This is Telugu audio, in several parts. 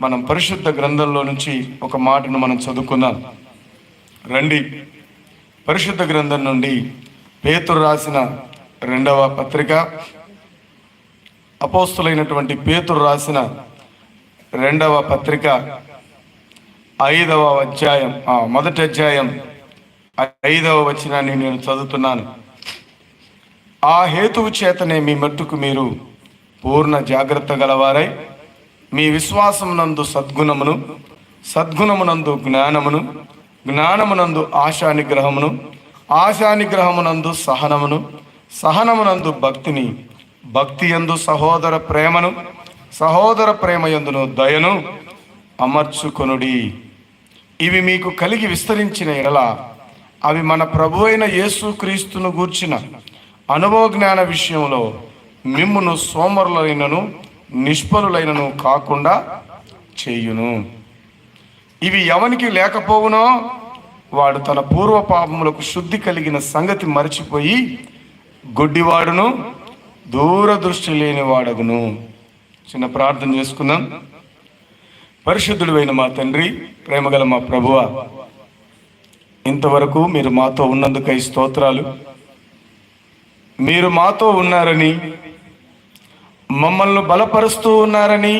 మనం పరిశుద్ధ గ్రంథంలో నుంచి ఒక మాటను మనం చదువుకుందాం. రండి, పరిశుద్ధ గ్రంథం నుండి పేతురు రాసిన రెండవ పత్రిక, అపోస్తులైనటువంటి పేతురు రాసిన రెండవ పత్రిక 5వ అధ్యాయం, మొదటి అధ్యాయం 5వ వచనాన్ని నేను చదువుతున్నాను. ఆ హేతువు చేతనే మీ మట్టుకు మీరు పూర్ణ జాగ్రత్త గలవారై మీ విశ్వాసమునందు సద్గుణమును, సద్గుణమునందు జ్ఞానమును, జ్ఞానమునందు ఆశానిగ్రహమును, ఆశానిగ్రహమునందు సహనమును, సహనమునందు భక్తిని, భక్తి యందు సహోదర ప్రేమను, సహోదర ప్రేమ యందును దయను అమర్చుకొనుడి. ఇవి మీకు కలిగి విస్తరించిన ఎడల అవి మన ప్రభు అయిన యేసుక్రీస్తును గూర్చిన అనుభవ జ్ఞాన విషయంలో మిమ్మును సోమరులైనను నిష్ఫలులైనను కాకుండా చేయును. ఇవి ఎవనికి లేకపోవునో వాడు తన పూర్వ పాపములకు శుద్ధి కలిగిన సంగతి మరచిపోయి గుడ్డివాడును దూరదృష్టి లేని వాడగును. చిన్న ప్రార్థన చేసుకుందాం. పరిశుద్ధుడైన మా తండ్రి, ప్రేమగల మా ప్రభువా, ఇంతవరకు మీరు మాతో ఉన్నందుకై స్తోత్రాలు. మీరు మాతో ఉన్నారని, మమ్మల్ని బలపరుస్తూ ఉన్నారని,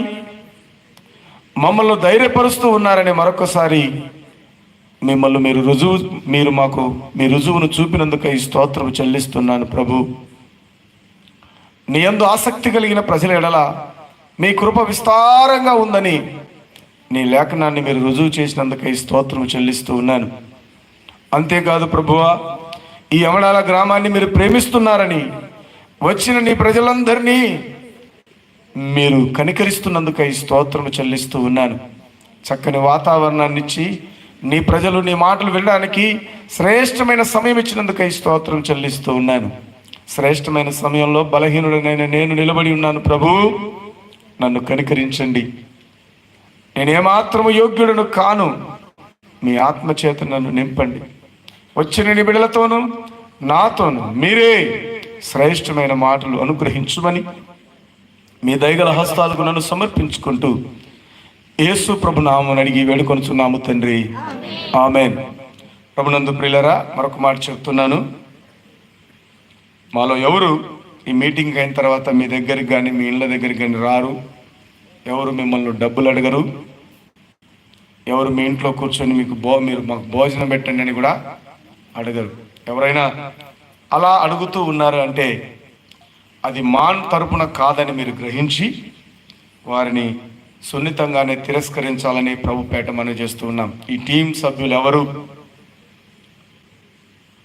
మమ్మల్ని ధైర్యపరుస్తూ ఉన్నారని మరొకసారి మిమ్మల్ని మీరు మాకు మీ రుజువును చూపినందుకై స్తోత్రం చెల్లిస్తున్నాను. ప్రభు, నీ యందు ఆసక్తి కలిగిన ప్రజల ఎడల మీ కృప విస్తారంగా ఉందని నీ లేఖనాన్ని మీరు రుజువు చేసినందుకై స్తోత్రం చెల్లిస్తూ ఉన్నాను. అంతేకాదు ప్రభువా, ఈ యమనాల గ్రామాన్ని మీరు ప్రేమిస్తున్నారని, వచ్చిన నీ ప్రజలందరినీ మీరు కనికరిస్తున్నందుకై స్తోత్రం చెల్లిస్తూ ఉన్నాను. చక్కని వాతావరణాన్ని ఇచ్చి నీ ప్రజలు నీ మాటలు వినడానికి శ్రేష్టమైన సమయం ఇచ్చినందుకై స్తోత్రం చెల్లిస్తూ ఉన్నాను. శ్రేష్టమైన సమయంలో బలహీనుడనైన నేను నిలబడి ఉన్నాను. ప్రభు, నన్ను కనికరించండి. నేనేమాత్రము యోగ్యుడను కాను. మీ ఆత్మచేత నన్ను నింపండి. వచ్చిన నీ బిడ్డలతోనూ నాతోనూ మీరే శ్రేష్టమైన మాటలు అనుగ్రహించుమని మీ దయగల హస్తాలకు నన్ను సమర్పించుకుంటూ యేసు ప్రభు నామమున అడిగి వేడుకొనుచున్నాము తండ్రి, ఆమేన్. ప్రభునందు ప్రియులారా, మరొక మాట చెప్తున్నాను. మాలో ఎవరు ఈ మీటింగ్ అయిన తర్వాత మీ దగ్గరికి కానీ మీ ఇళ్ళ దగ్గరికి కానీ రారు. ఎవరు మిమ్మల్ని డబ్బులు అడగరు. ఎవరు మీ ఇంట్లో కూర్చొని మీరు మాకు భోజనం పెట్టండి అని కూడా అడగరు. ఎవరైనా అలా అడుగుతూ ఉన్నారు అంటే అది మాన్ తరపున కాదని మీరు గ్రహించి వారిని సున్నితంగానే తిరస్కరించాలని ప్రభుపేట మనం చేస్తూ ఉన్నాం. ఈ టీం సభ్యులు ఎవరు?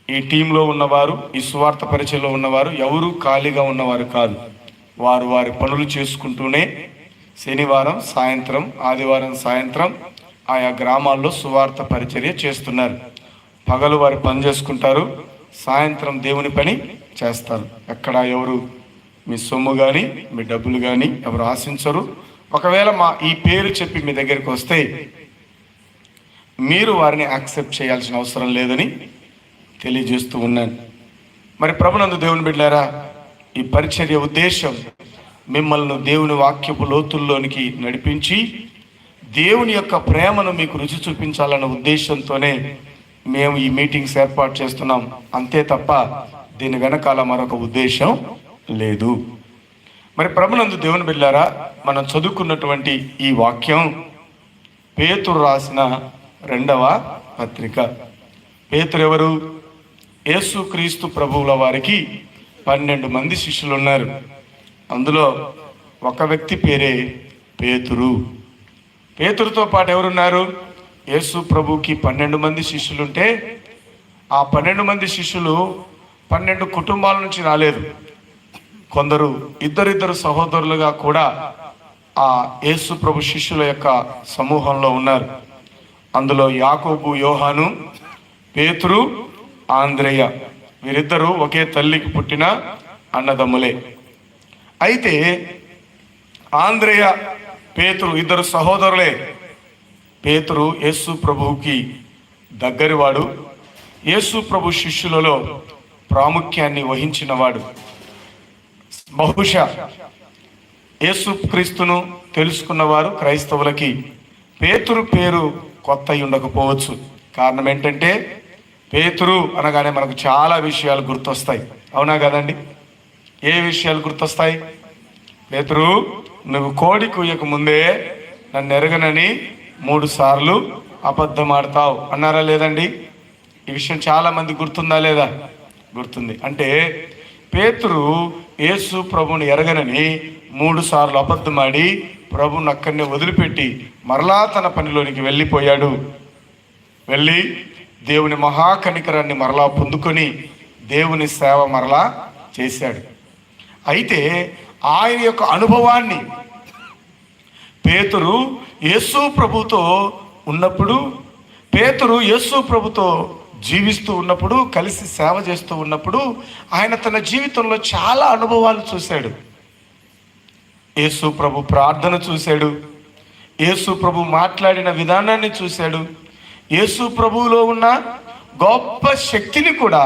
ఈ టీంలో ఉన్నవారు, ఈ సువార్త పరిచయంలో ఉన్నవారు ఎవరు ఖాళీగా ఉన్నవారు కాదు. వారు వారి పనులు చేసుకుంటూనే శనివారం సాయంత్రం, ఆదివారం సాయంత్రం ఆయా గ్రామాల్లో సువార్త పరిచర్య చేస్తున్నారు. పగలు వారి పని చేసుకుంటారు, సాయంత్రం దేవుని పని చేస్తారు. ఎక్కడ ఎవరు మీ సొమ్ము కానీ మీ డబ్బులు కానీ ఎవరు ఆశించరు. ఒకవేళ ఈ పేరు చెప్పి మీ దగ్గరికి వస్తే మీరు వారిని యాక్సెప్ట్ చేయాల్సిన అవసరం లేదని తెలియజేస్తూ ఉన్నాను. మరి ప్రభునందు దేవుని బిడ్డలారా, ఈ పరిచర్య ఉద్దేశం మిమ్మల్ని దేవుని వాక్యపు లోతుల్లోనికి నడిపించి దేవుని యొక్క ప్రేమను మీకు రుచి చూపించాలన్న ఉద్దేశంతోనే మేము ఈ మీటింగ్స్ ఏర్పాటు చేస్తున్నాం. అంతే తప్ప దీని వెనకాల మరొక ఉద్దేశం లేదు. మరి ప్రభునందు దేవుని బిడ్డలారా, మనం చదువుకున్నటువంటి ఈ వాక్యం పేతురు రాసిన రెండవ పత్రిక. పేతురు ఎవరు? యేసుక్రీస్తు ప్రభువుల వారికి 12 మంది శిష్యులు ఉన్నారు. అందులో ఒక వ్యక్తి పేరే పేతురు. పేతురుతో పాటు ఎవరున్నారు? యేసు ప్రభుకి 12 మంది శిష్యులుంటే ఆ 12 మంది శిష్యులు 12 కుటుంబాల నుంచి రాలేదు. కొందరు ఇద్దరిద్దరు సహోదరులుగా కూడా ఆ యేసు ప్రభు శిష్యుల యొక్క సమూహంలో ఉన్నారు. అందులో యాకోబు, యోహాను, పేతురు, ఆంద్రేయ, వీరిద్దరూ ఒకే తల్లికి పుట్టిన అన్నదమ్ములే. అయితే ఆంద్రేయ, పేతురు ఇద్దరు సహోదరులే. పేతురు యేసు ప్రభువుకి దగ్గరివాడు, యేసు ప్రభు శిష్యులలో ప్రాముఖ్యాన్ని వహించినవాడు. బహుశా యేసుక్రీస్తును తెలుసుకున్నవారు క్రైస్తవులకి పేతురు పేరు కొత్త అయి ఉండకపోవచ్చు. కారణం ఏంటంటే పేతురు అనగానే మనకు చాలా విషయాలు గుర్తొస్తాయి. అవునా కదండి? ఏ విషయాలు గుర్తొస్తాయి? పేతురు, నువ్వు కోడి కూయక ముందే నన్ను ఎరగనని 3 సార్లు అబద్ధం ఆడతావు అన్నారా లేదండి? ఈ విషయం చాలా మంది గుర్తుందా లేదా? గుర్తుంది. అంటే పేతురు యేసు ప్రభుని ఎరగనని 3 సార్లు అబద్ధమాడి ప్రభుని అక్కడనే వదిలిపెట్టి మరలా తన పనిలోనికి వెళ్ళిపోయాడు. వెళ్ళి దేవుని మహాకనికరాన్ని మరలా పొందుకొని దేవుని సేవ మరలా చేశాడు. అయితే ఆయన యొక్క అనుభవాన్ని పేతురు యేసు ప్రభుతో ఉన్నప్పుడు, పేతురు యేసు ప్రభుతో జీవిస్తూ ఉన్నప్పుడు, కలిసి సేవ చేస్తూ ఉన్నప్పుడు ఆయన తన జీవితంలో చాలా అనుభవాలు చూశాడు. యేసు ప్రభు ప్రార్థన చూశాడు, యేసు ప్రభు మాట్లాడిన విధానాన్ని చూశాడు, యేసు ప్రభువులో ఉన్న గొప్ప శక్తిని కూడా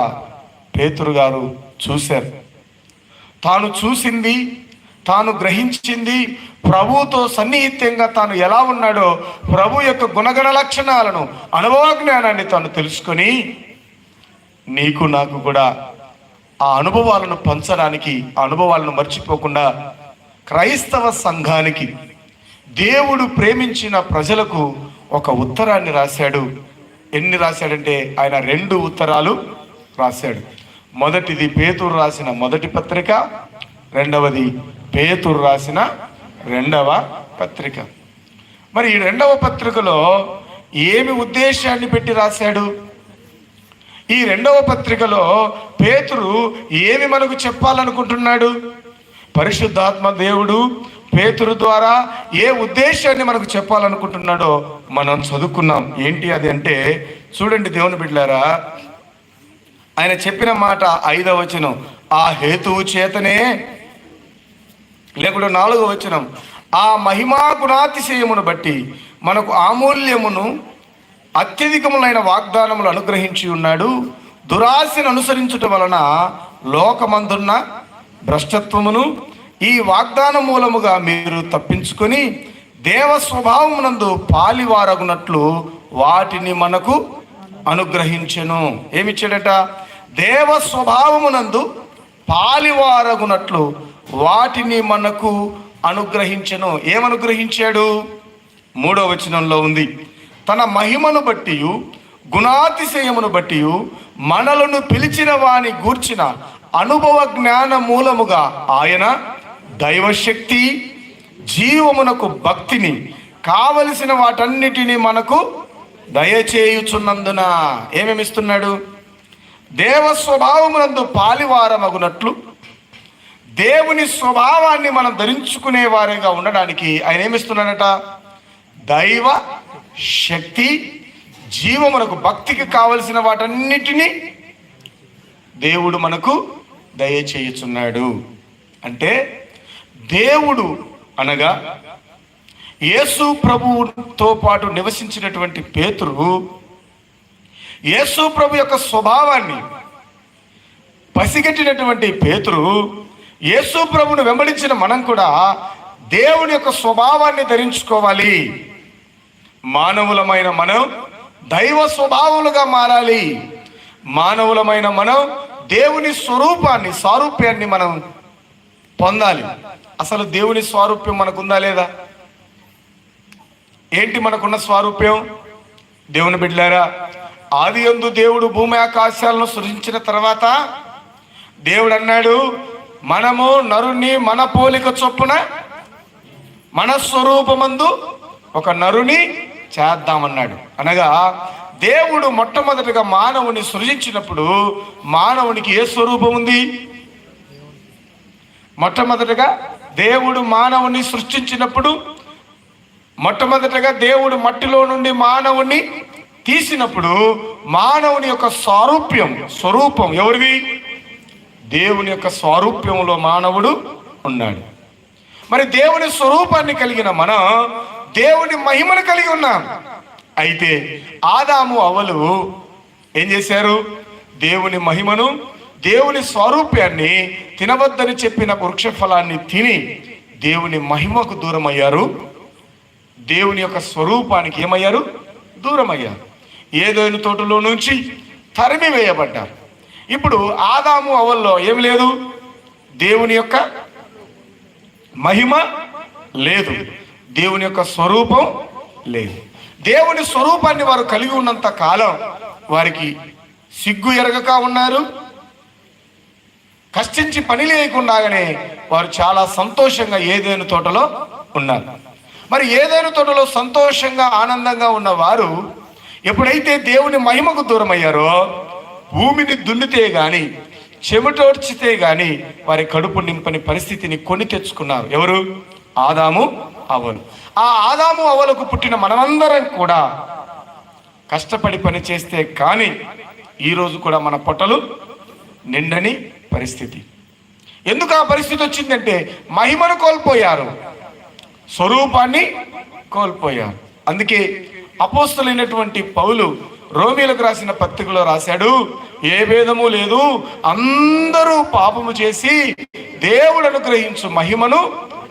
పేతురు గారు చూశారు. తాను చూసింది, తాను గ్రహించింది, ప్రభువుతో సన్నిహితంగా తాను ఎలా ఉన్నాడో ప్రభు యొక్క గుణగణ లక్షణాలను, అనుభవ జ్ఞానాన్ని తాను తెలుసుకొని నీకు నాకు కూడా ఆ అనుభవాలను పంచడానికి, ఆ అనుభవాలను మర్చిపోకుండా క్రైస్తవ సంఘానికి, దేవుడు ప్రేమించిన ప్రజలకు ఒక ఉత్తరాన్ని రాశాడు. ఎన్ని రాశాడంటే ఆయన 2 ఉత్తరాలు రాశాడు. మొదటిది పేతురు రాసిన మొదటి పత్రిక, రెండవది పేతురు రాసిన 2వ పత్రిక. మరి ఈ 2వ పత్రికలో ఏమి ఉద్దేశాన్ని పెట్టి రాశాడు? ఈ 2వ పత్రికలో పేతురు ఏమి మనకు చెప్పాలనుకుంటున్నాడు? పరిశుద్ధాత్మ దేవుడు పేతురు ద్వారా ఏ ఉద్దేశాన్ని మనకు చెప్పాలనుకుంటున్నాడో మనం చదువుకున్నాం. ఏంటి అది అంటే, చూడండి దేవుని బిడ్డలారా, ఆయన చెప్పిన మాట 5వ వచనం, ఆ హేతువు చేతనే, లేకుండా 4వ వచనం, ఆ మహిమా గుణాతిశయమును బట్టి మనకు అమూల్యమును అత్యధికములైన వాగ్దానములు అనుగ్రహించి ఉన్నాడు. దురాశను అనుసరించుట వలన లోకమందున్న భ్రష్టత్వమును ఈ వాగ్దానం మూలముగా మీరు తప్పించుకొని దేవ స్వభావమునందు పాలివారగునట్లు వాటిని మనకు అనుగ్రహించెను. ఏమిచ్చాడట? దేవ స్వభావమునందు పాలివారగునట్లు వాటిని మనకు అనుగ్రహించెను. ఏమనుగ్రహించాడు? 3వ వచనంలో ఉంది, తన మహిమను బట్టి గుణాతిశయమును బట్టి మనలను పిలిచిన వాని గూర్చిన అనుభవ జ్ఞాన మూలముగా ఆయన దైవశక్తి, జీవమునకు భక్తిని కావలసిన వాటన్నిటినీ మనకు దయచేయుచున్నందున ఏమేమిస్తున్నాడు? దేవ స్వభావమునందు పాలివారమగునట్లు, దేవుని స్వభావాన్ని మనం ధరించుకునే వారిగా ఉండడానికి ఆయన ఏమిస్తున్నాడట? దైవ శక్తి, జీవమునకు భక్తికి కావలసిన వాటన్నిటినీ దేవుడు మనకు దయచేయుచున్నాడు. అంటే దేవుడు అనగా యేసు ప్రభువుతో పాటు నివసించినటువంటి పేతురు యేసు ప్రభు యొక్క స్వభావాన్ని పసిగట్టినటువంటి పేతురు, యేసు ప్రభువును వెంబడించిన మనం కూడా దేవుని యొక్క స్వభావాన్ని ధరించుకోవాలి. మానవులమైన మనం దైవ స్వభావాలుగా మారాలి. మానవులమైన మనం దేవుని స్వరూపాన్ని, సారూప్యాన్ని మనం పొందాలి. అసలు దేవుని స్వారూప్యం మనకుందా లేదా? ఏంటి మనకున్న స్వారూప్యం? దేవుని బిడ్డలారా, ఆదియందు దేవుడు భూమి ఆకాశాలను సృజించిన తర్వాత దేవుడు అన్నాడు, మనము నరుని మన పోలిక చొప్పున మన స్వరూపమందు ఒక నరుని చేద్దామన్నాడు. అనగా దేవుడు మొట్టమొదటిగా మానవుని సృజించినప్పుడు మానవునికి ఏ స్వరూపం ఉంది? మొట్టమొదటిగా దేవుడు మానవుని సృష్టించినప్పుడు మొట్టమొదటిగా దేవుడు మట్టిలో నుండి మానవుని తీసినప్పుడు మానవుని యొక్క స్వరూపం ఎవరిది? దేవుని యొక్క స్వరూప్యంలో మానవుడు ఉన్నాడు. మరి దేవుని స్వరూపాన్ని కలిగిన మనం దేవుని మహిమను కలిగి ఉన్నాం. అయితే ఆదాము అవ్వలు ఏం చేశారు? దేవుని మహిమను, దేవుని స్వరూప్యాన్ని తినవద్దని చెప్పిన వృక్ష ఫలాన్ని తిని దేవుని మహిమకు దూరం అయ్యారు, దేవుని యొక్క స్వరూపానికి ఏమయ్యారు? దూరం అయ్యారు. ఏదైనా తోటలో నుంచి తరిమి వేయబడ్డారు. ఇప్పుడు ఆదాము అవ్వల్లో ఏమి లేదు? దేవుని యొక్క మహిమ లేదు, దేవుని యొక్క స్వరూపం లేదు. దేవుని స్వరూపాన్ని వారు కలిగి ఉన్నంత కాలం వారికి సిగ్గు ఎరగక ఉన్నారు. కష్టించి పని లేకుండానే వారు చాలా సంతోషంగా ఏదైనా తోటలో ఉన్నారు. మరి ఏదైనా తోటలో సంతోషంగా ఆనందంగా ఉన్నవారు ఎప్పుడైతే దేవుని మహిమకు దూరం అయ్యారో, భూమిని దున్నితే గాని చెమటోడ్చితే గాని వారి కడుపు నింపని పరిస్థితిని కొని తెచ్చుకున్నారు. ఎవరు? ఆదాము అవ్వలు. ఆ ఆదాము అవ్వలకు పుట్టిన మనమందరం కూడా కష్టపడి పని చేస్తే కానీ ఈరోజు కూడా మన పొట్టలు నిండని పరిస్థితి. ఎందుకు ఆ పరిస్థితి వచ్చిందంటే మహిమను కోల్పోయారు, స్వరూపాన్ని కోల్పోయారు. అందుకే అపోస్తలుడైనటువంటి పౌలు రోమీలకు రాసిన పత్రికలో రాశాడు, ఏ భేదము లేదు, అందరూ పాపము చేసి దేవుడు అనుగ్రహించు మహిమను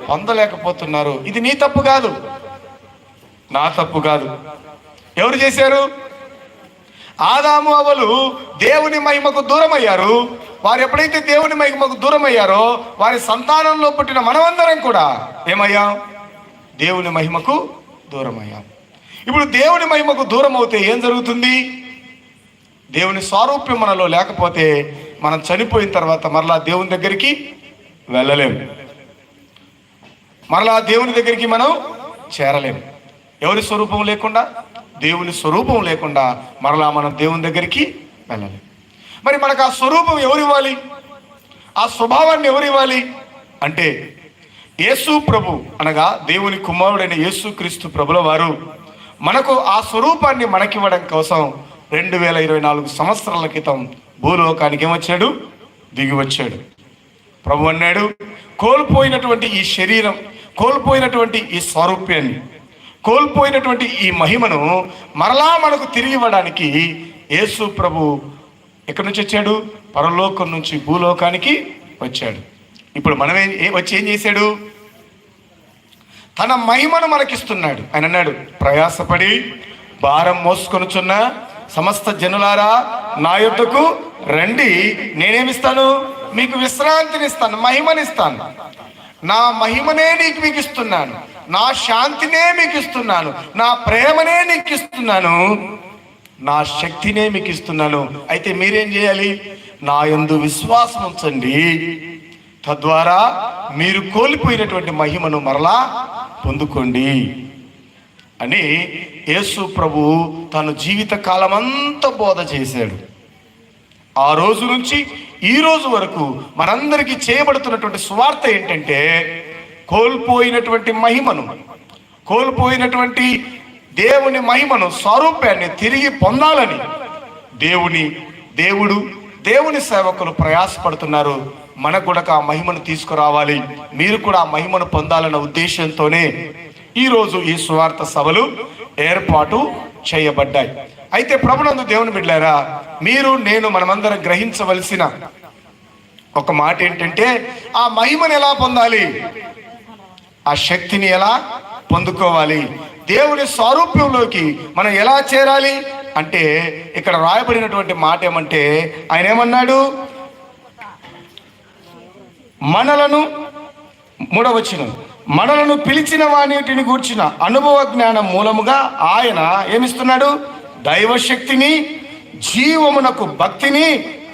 పొందలేకపోతున్నారు. ఇది నీ తప్పు కాదు, నా తప్పు కాదు. ఎవరు చేశారు? ఆదాము అవ్వలు దేవుని మహిమకు దూరం అయ్యారు. వారు ఎప్పుడైతే దేవుని మహిమకు దూరం అయ్యారో వారి సంతానంలో పుట్టిన మనమందరం కూడా ఏమయ్యాం? దేవుని మహిమకు దూరం అయ్యాం. ఇప్పుడు దేవుని మహిమకు దూరం అవుతే ఏం జరుగుతుంది? దేవుని స్వరూప్యం మనలో లేకపోతే మనం చనిపోయిన తర్వాత మరలా దేవుని దగ్గరికి వెళ్ళలేము, మరలా దేవుని దగ్గరికి మనం చేరలేము. ఎవరి స్వరూపం లేకుండా, దేవుని స్వరూపం లేకుండా మరలా మనం దేవుని దగ్గరికి వెళ్ళలేము. మరి మనకు ఆ స్వరూపం ఎవరివ్వాలి? ఆ స్వభావాన్ని ఎవరివ్వాలి అంటే యేసు ప్రభు అనగా దేవుని కుమారుడైన యేసు క్రీస్తు ప్రభుల వారు మనకు ఆ స్వరూపాన్ని మనకివ్వడం కోసం 2024 సంవత్సరాల క్రితం భూలోకానికి ఏమొచ్చాడు? దిగి వచ్చాడు. ప్రభు అన్నాడు, కోల్పోయినటువంటి ఈ శరీరం, కోల్పోయినటువంటి ఈ స్వరూప్యాన్ని, కోల్పోయినటువంటి ఈ మహిమను మరలా మనకు తిరిగి ఇవ్వడానికి యేసు ప్రభు ఎక్కడి నుంచి వచ్చాడు? పరలోకం నుంచి భూలోకానికి వచ్చాడు. ఇప్పుడు మనం వచ్చి ఏం చేశాడు? తన మహిమను మనకిస్తున్నాడు. ఆయన అన్నాడు, ప్రయాసపడి భారం మోసుకొనుచున్న సమస్త జనులారా నా యొద్దకు రండి, నేనేమిస్తాను? మీకు విశ్రాంతినిస్తాను, మహిమనిస్తాను. నా మహిమనే మీకు ఇస్తున్నాను, నా శాంతినే మీకు ఇస్తున్నాను, నా ప్రేమనే నీకు ఇస్తున్నాను, నా శక్తినే మీకు ఇస్తున్నాను. అయితే మీరేం చేయాలి? నా యందు విశ్వాసం ఉంచండి, తద్వారా మీరు కోల్పోయినటువంటి మహిమను మరలా పొందుకోండి అని యేసు ప్రభు తన జీవిత కాలం అంతా బోధ చేశాడు. ఆ రోజు నుంచి ఈ రోజు వరకు మనందరికీ చేయబడుతున్నటువంటి సువార్త ఏంటంటే కోల్పోయినటువంటి మహిమను, కోల్పోయినటువంటి దేవుని మహిమను, స్వరూపాన్ని తిరిగి పొందాలని దేవుని సేవకులు ప్రయాసపడుతున్నారు. మనకు కూడా ఆ మహిమను తీసుకురావాలి, మీరు కూడా ఆ మహిమను పొందాలన్న ఉద్దేశంతోనే ఈరోజు ఈ సువార్త సభలు ఏర్పాటు చేయబడ్డాయి. అయితే ప్రభునందు దేవుని బిడ్డలారా, మీరు నేను మనమందరం గ్రహించవలసిన ఒక మాట ఏంటంటే ఆ మహిమను ఎలా పొందాలి, ఆ శక్తిని ఎలా పొందుకోవాలి, దేవుని స్వరూప్యంలోకి మనం ఎలా చేరాలి అంటే ఇక్కడ రాయబడినటువంటి మాట ఏమంటే ఆయన ఏమన్నాడు? మనలను 3వ వచనం, మనలను పిలిచిన వానిటిని గూర్చిన అనుభవ జ్ఞానం మూలముగా ఆయన ఏమిస్తున్నాడు? దైవశక్తిని, జీవమునకు భక్తిని,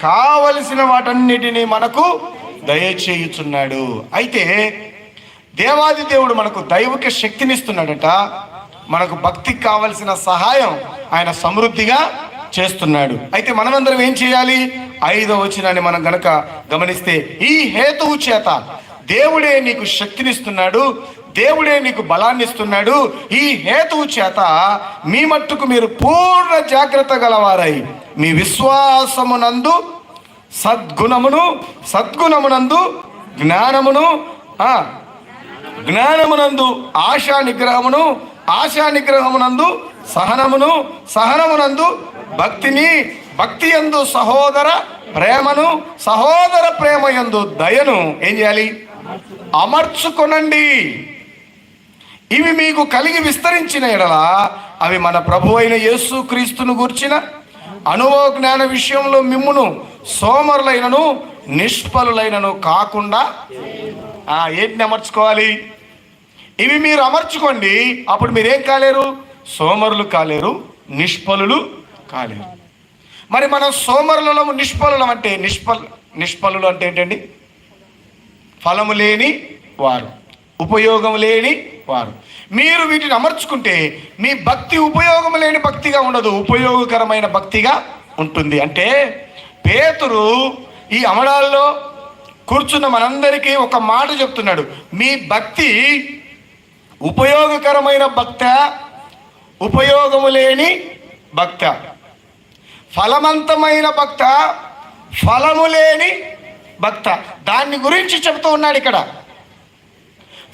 కావలసిన వాటన్నిటినీ మనకు దయచేయుచున్నాడు. అయితే దేవాది దేవుడు మనకు దైవిక శక్తిని ఇస్తున్నాడట, మనకు భక్తికి కావలసిన సహాయం ఆయన సమృద్ధిగా చేస్తున్నాడు. అయితే మనమందరం ఏం చేయాలి? 5వ వచనాన్ని మనం గనక గమనిస్తే, ఈ హేతువు చేత దేవుడే నీకు శక్తినిస్తున్నాడు, దేవుడే నీకు బలాన్ని ఇస్తున్నాడు. ఈ హేతువు చేత మీ మట్టుకు మీరు పూర్ణ జాగ్రత్త గలవారై మీ విశ్వాసమునందు సద్గుణమునందు జ్ఞానమునందు ఆశా నిగ్రహమునందు సహనమునందు భక్తి యందు సహోదర ప్రేమను, సహోదర ప్రేమ యందు దయను ఏం చేయాలి? అమర్చుకొనండి. ఇవి మీకు కలిగి విస్తరించిన ఎడల అవి మన ప్రభు అయిన యేసు క్రీస్తును గూర్చిన అనుభవ జ్ఞాన విషయంలో మిమ్మును సోమరులైనను నిష్ఫలులైనను కాకుండా ఏంటిని అమర్చుకోవాలి? ఇవి మీరు అమర్చుకోండి. అప్పుడు మీరేం కాలేరు? సోమరులు కాలేరు, నిష్ఫలులు కాలేరు. మరి మనం సోమరులము నిష్ఫలులం అంటే నిష్ఫలులు అంటే ఏంటండి? ఫలము లేని వారు, ఉపయోగం లేని వారు. మీరు వీటిని అమర్చుకుంటే మీ భక్తి ఉపయోగం లేని భక్తిగా ఉండదు, ఉపయోగకరమైన భక్తిగా ఉంటుంది. అంటే పేతురు ఈ అమడాల్లో కూర్చున్న మనందరికీ ఒక మాట చెప్తున్నాడు. మీ భక్తి ఉపయోగకరమైన భక్త, ఉపయోగము లేని భక్త, ఫలవంతమైన భక్త, ఫలము లేని భక్త. దాన్ని గురించి చెప్తూ ఉన్నాడు ఇక్కడ.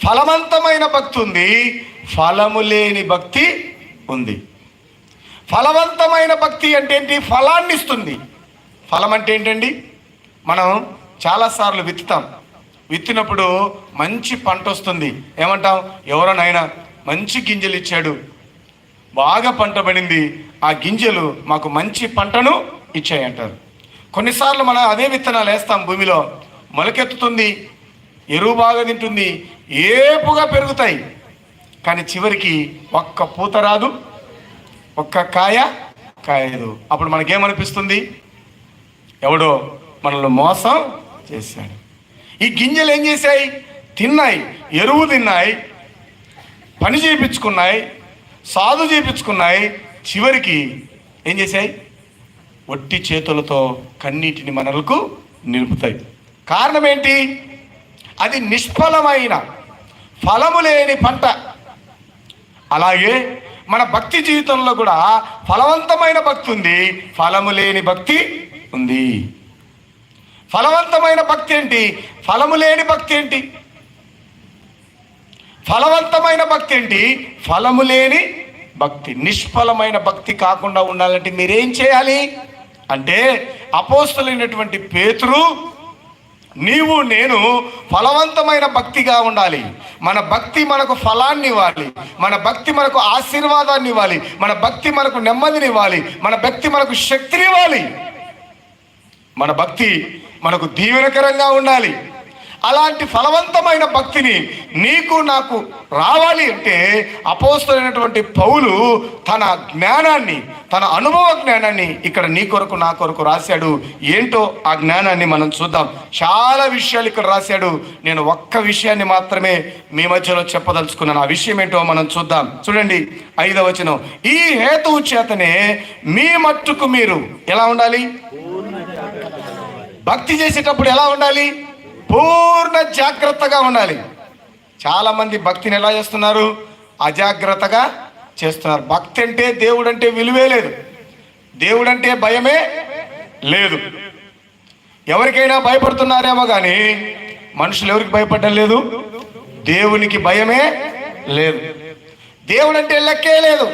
ఫలవంతమైన భక్తి ఉంది, ఫలము లేని భక్తి ఉంది. ఫలవంతమైన భక్తి అంటే ఏంటి? ఫలాన్ని ఇస్తుంది. ఫలం అంటే ఏంటండి? మనం చాలాసార్లు విత్తుతాం. విత్తినప్పుడు మంచి పంట వస్తుంది. ఏమంటాం? ఎవరోనైనా మంచి గింజలు ఇచ్చాడు, బాగా పంట పడింది, ఆ గింజలు మాకు మంచి పంటను ఇచ్చాయంటారు. కొన్నిసార్లు మనం అదే విత్తనాలు వేస్తాం, భూమిలో మొలకెత్తుతుంది, ఎరువు బాగా తింటుంది, ఏపుగా పెరుగుతాయి. కానీ చివరికి ఒక్క పూత రాదు, ఒక్క కాయ కాయదు. అప్పుడు మనకేమనిపిస్తుంది? ఎవడో మనల్ని మోసం చేశాడు. ఈ గింజలు ఏం చేశాయి? తిన్నాయి, ఎరువు తిన్నాయి, పని చేయించుకున్నాయి, సాధు చేయించుకున్నాయి. చివరికి ఏం చేశాయి? ఒట్టి చేతులతో కన్నీటిని మనలకు నిలుపుతాయి. కారణం ఏంటి? అది నిష్ఫలమైన, ఫలము లేని పంట. అలాగే మన భక్తి జీవితంలో కూడా ఫలవంతమైన భక్తి ఉంది, ఫలము లేని భక్తి ఉంది. ఫలవంతమైన భక్తి ఏంటి? ఫలము లేని భక్తి ఏంటి? ఫలవంతమైన భక్తి ఏంటి? ఫలము లేని భక్తి. నిష్ఫలమైన భక్తి కాకుండా ఉండాలంటే మీరేం చేయాలి అంటే, అపోస్తలుడైనటువంటి పేతురు, నీవు నేను ఫలవంతమైన భక్తిగా ఉండాలి. మన భక్తి మనకు ఫలాన్ని ఇవ్వాలి, మన భక్తి మనకు ఆశీర్వాదాన్ని ఇవ్వాలి, మన భక్తి మనకు నెమ్మదిని ఇవ్వాలి, మన భక్తి మనకు శక్తిని ఇవ్వాలి, మన భక్తి మనకు దీవెనకరంగా ఉండాలి. అలాంటి ఫలవంతమైన భక్తిని నీకు నాకు రావాలి అంటే అపోస్తలుడైనటువంటి పౌలు తన జ్ఞానాన్ని, తన అనుభవ జ్ఞానాన్ని ఇక్కడ నీ కొరకు నా కొరకు రాశాడు. ఏంటో ఆ జ్ఞానాన్ని మనం చూద్దాం. చాలా విషయాలు ఇక్కడ రాశాడు. నేను ఒక్క విషయాన్ని మాత్రమే మీ మధ్యలో చెప్పదలుచుకున్నాను. ఆ విషయం ఏంటో మనం చూద్దాం. చూడండి 5వ వచనం. ఈ హేతువు చేతనే మీ మట్టుకు మీరు ఎలా ఉండాలి? భక్తి చేసేటప్పుడు ఎలా ఉండాలి? పూర్ణ జాగ్రత్తగా ఉండాలి. చాలామంది భక్తిని ఎలా చేస్తున్నారు? అజాగ్రత్తగా చేస్తున్నారు. భక్తి అంటే దేవుడు అంటే విలువే లేదు, దేవుడు అంటే భయమే లేదు. ఎవరికైనా భయపడుతున్నారేమో కానీ మనుషులు ఎవరికి భయపడడం లేదు? దేవునికి భయమే లేదు. దేవుడు అంటే లెక్కే లేదు,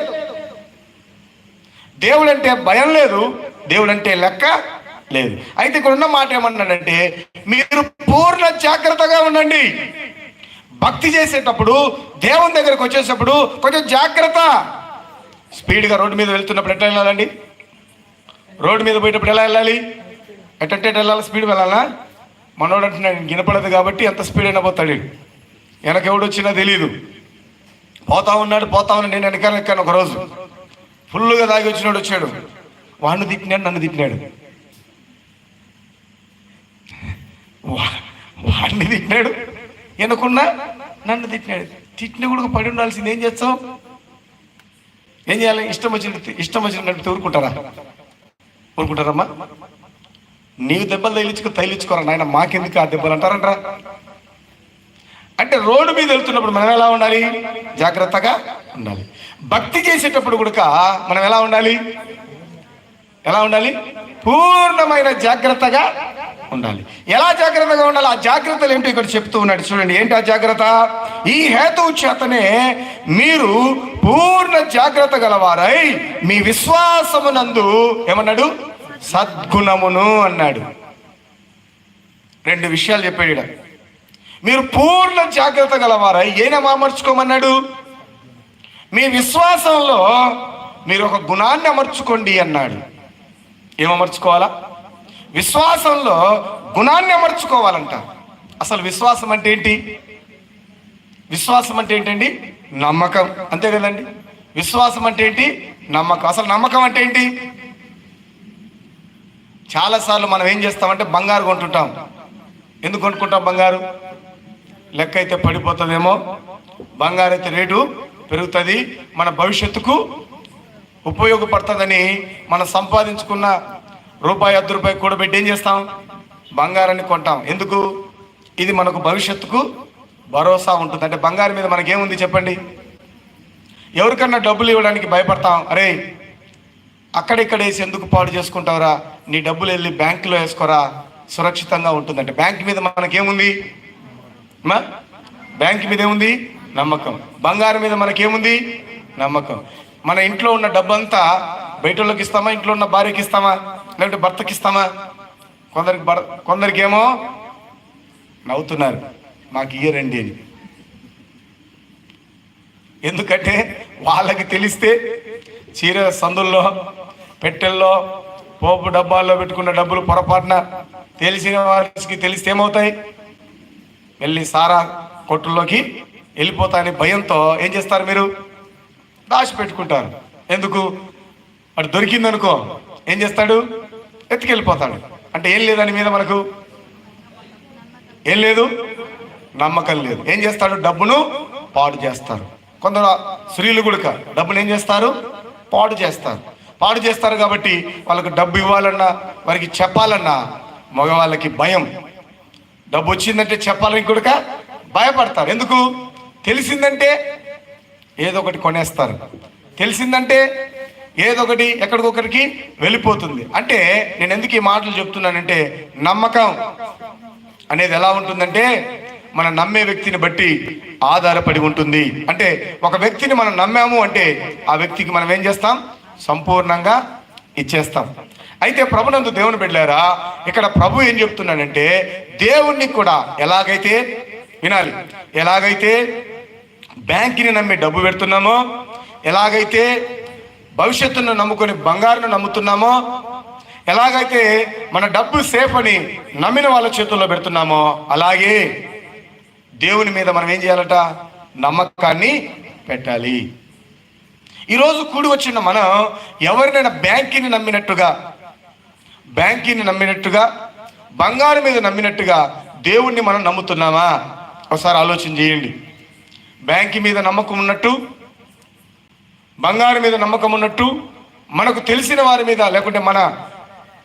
దేవుడు అంటే భయం లేదు, దేవుడు అంటే లెక్క లేదు. అయితే ఇక్కడ ఉన్న మాట ఏమన్నాడంటే, మీరు పూర్ణ జాగ్రత్తగా ఉండండి. భక్తి చేసేటప్పుడు, దేవుని దగ్గరకు వచ్చేటప్పుడు కొంచెం జాగ్రత్త. స్పీడ్గా రోడ్డు మీద వెళ్తున్నప్పుడు ఎట్లా వెళ్ళాలండి? రోడ్డు మీద పోయేటప్పుడు ఎలా వెళ్ళాలి? ఎట్టే వెళ్ళాలి? స్పీడ్ వెళ్ళాలా? మనోడు అంటున్నాడు వినపడదు కాబట్టి ఎంత స్పీడ్ అయినా పోతాడు. వెనకెవడు వచ్చినా తెలియదు, పోతా ఉన్నాడు. నేను వెనకాల ఎక్కాను. ఒకరోజు ఫుల్గా తాగి వచ్చాడు. వాడిని తిట్టినాడు, నన్ను తిట్టినాడు. వాడిని తిట్టినాడు, ఎనుకున్నా నన్ను తిట్టినాడు. తిట్టిన కూడా పడి ఉండాల్సింది. ఏం చేస్తావు? ఏం చేయాలి? ఇష్టం వచ్చినట్టు ఊరుకుంటారమ్మా? నీవు దెబ్బలు తైలించుకోరా నాయన, మాకెందుకు ఆ దెబ్బలు అంటారంటారా? అంటే రోడ్డు మీద వెళ్తున్నప్పుడు మనం ఎలా ఉండాలి? జాగ్రత్తగా ఉండాలి. భక్తి చేసేటప్పుడు కూడా మనం ఎలా ఉండాలి? పూర్ణమైన జాగ్రత్తగా ఉండాలి. ఎలా జాగ్రత్తగా ఉండాలి? ఆ జాగ్రత్తలు ఏంటో ఇక్కడ చెప్తూ ఉన్నాడు. చూడండి, ఏంటి ఆ జాగ్రత్త? ఈ హేతువు చేతనే మీరు పూర్ణ జాగ్రత్త గలవారై మీ విశ్వాసమునందు ఏమన్నాడు? సద్గుణమును అన్నాడు. 2 విషయాలు చెప్పాడు. మీరు పూర్ణ జాగ్రత్త గలవారై ఏం అమర్చుకోమన్నాడు? మీ విశ్వాసంలో మీరు ఒక గుణాన్ని అమర్చుకోండి అన్నాడు. ఏమమర్చుకోవాలా? విశ్వాసంలో గుణాన్ని అమర్చుకోవాలంట. అసలు విశ్వాసం అంటే ఏంటి? విశ్వాసం అంటే ఏంటండి? నమ్మకం, అంతే కదండి. విశ్వాసం అంటే ఏంటి? నమ్మకం. అసలు నమ్మకం అంటే ఏంటి? చాలాసార్లు మనం ఏం చేస్తామంటే బంగారు కొంటుంటాం. ఎందుకు కొనుక్కుంటాం బంగారు? లెక్క అయితే పడిపోతుందేమో, బంగారు అయితే రేటు పెరుగుతుంది, మన భవిష్యత్తుకు ఉపయోగపడుతుందని మనం సంపాదించుకున్న రూపాయి 10 రూపాయలు కూడబెట్టి ఏం చేస్తాం? బంగారాన్ని కొంటాం. ఎందుకు? ఇది మనకు భవిష్యత్తుకు భరోసా ఉంటుంది. అంటే బంగారం మీద మనకేముంది చెప్పండి? ఎవరికన్నా డబ్బులు ఇవ్వడానికి భయపడతాం. అరే అక్కడిక్కడ వేసి ఎందుకు పాడు చేసుకుంటావురా, నీ డబ్బులు వెళ్ళి బ్యాంకులో వేసుకోరా, సురక్షితంగా ఉంటుందంటే బ్యాంక్ మీద మనకేముంది? బ్యాంక్ మీద ఏముంది? నమ్మకం. బంగారం మీద మనకేముంది? నమ్మకం. మన ఇంట్లో ఉన్న డబ్బంతా బయటలోకి ఇస్తామా? ఇంట్లో ఉన్న భార్యకి ఇస్తామా? లేదంటే భర్తకి ఇస్తామా? కొందరికేమో నవ్వుతున్నారు, మాకు ఇయ్యరండి అని. ఎందుకంటే వాళ్ళకి తెలిస్తే చీర సందుల్లో, పెట్టెల్లో, పోపు డబ్బాల్లో పెట్టుకున్న డబ్బులు పొరపాటున తెలిసిన వారికి తెలిస్తే ఏమవుతాయి? వెళ్ళి సారా కొట్టుల్లోకి వెళ్ళిపోతాయని భయంతో ఏం చేస్తారు? మీరు దాచిపెట్టుకుంటారు. ఎందుకు? అటు దొరికిందనుకో ఏం చేస్తాడు? ఎత్తుకెళ్ళిపోతాడు. అంటే ఏం లేదని మీద మనకు ఏం లేదు, నమ్మకం లేదు. ఏం చేస్తాడు? డబ్బును పాడు చేస్తారు. కొందరు స్త్రీలు కూడా డబ్బును ఏం చేస్తారు? పాడు చేస్తారు. పాడు చేస్తారు కాబట్టి వాళ్ళకు డబ్బు ఇవ్వాలన్నా, వారికి చెప్పాలన్నా మగవాళ్ళకి భయం. డబ్బు వచ్చిందంటే చెప్పాలని కూడా భయపడతారు. ఎందుకు? తెలిసిందంటే ఏదో ఒకటి కొనేస్తారు, తెలిసిందంటే ఏదో ఒకటి ఎక్కడికొకరికి వెళ్ళిపోతుంది. అంటే నేను ఎందుకు ఈ మాటలు చెప్తున్నానంటే, నమ్మకం అనేది ఎలా ఉంటుందంటే మనం నమ్మే వ్యక్తిని బట్టి ఆధారపడి ఉంటుంది. అంటే ఒక వ్యక్తిని మనం నమ్మాము అంటే ఆ వ్యక్తికి మనం ఏం చేస్తాం? సంపూర్ణంగా ఇచ్చేస్తాం. అయితే ప్రభునందు దేవుని బిడ్డలారా, ఇక్కడ ప్రభు ఏం చెప్తున్నాడంటే, దేవుణ్ణి కూడా ఎలాగైతే వినాలి, ఎలాగైతే బ్యాంకుని నమ్మి డబ్బు పెడుతున్నామో, ఎలాగైతే భవిష్యత్తును నమ్ముకొని బంగారును నమ్ముతున్నామో, ఎలాగైతే మన డబ్బు సేఫ్ అని నమ్మిన వాళ్ళ చేతుల్లో పెడుతున్నామో, అలాగే దేవుని మీద మనం ఏం చేయాలట? నమ్మకాన్ని పెట్టాలి. ఈరోజు కూడి వచ్చిన మనం ఎవరినైనా బ్యాంకుని నమ్మినట్టుగా, బంగారం మీద నమ్మినట్టుగా దేవుణ్ణి మనం నమ్ముతున్నామా? ఒకసారి ఆలోచన చేయండి. బ్యాంకు మీద నమ్మకం ఉన్నట్టు, బంగారం మీద నమ్మకం ఉన్నట్టు, మనకు తెలిసిన వారి మీద లేకుంటే మన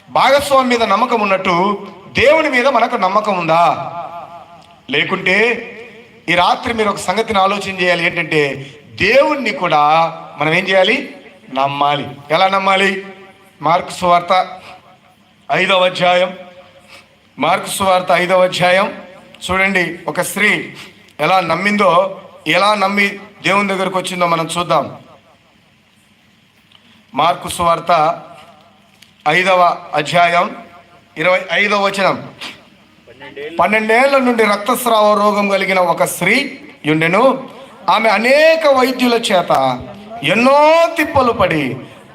భాగస్వామి మీద నమ్మకం ఉన్నట్టు దేవుని మీద మనకు నమ్మకం ఉందా? లేకుంటే ఈ రాత్రి మీరు ఒక సంగతిని ఆలోచన చేయాలి. ఏంటంటే దేవుణ్ణి కూడా మనం ఏం చేయాలి? నమ్మాలి. ఎలా నమ్మాలి? మార్కు సువార్త 5వ అధ్యాయం, మార్కు సువార్త 5వ అధ్యాయం చూడండి. ఒక స్త్రీ ఎలా నమ్మిందో, ఎలా నమ్మి దేవుని దగ్గరకు వచ్చిందో మనం చూద్దాం. మార్కు సువార్త 5వ అధ్యాయం 25వ వచనం. 12 ఏళ్ల నుండి రక్తస్రావ రోగం కలిగిన ఒక స్త్రీ ఉండెను. ఆమె అనేక వైద్యుల చేత ఎన్నో తిప్పలు పడి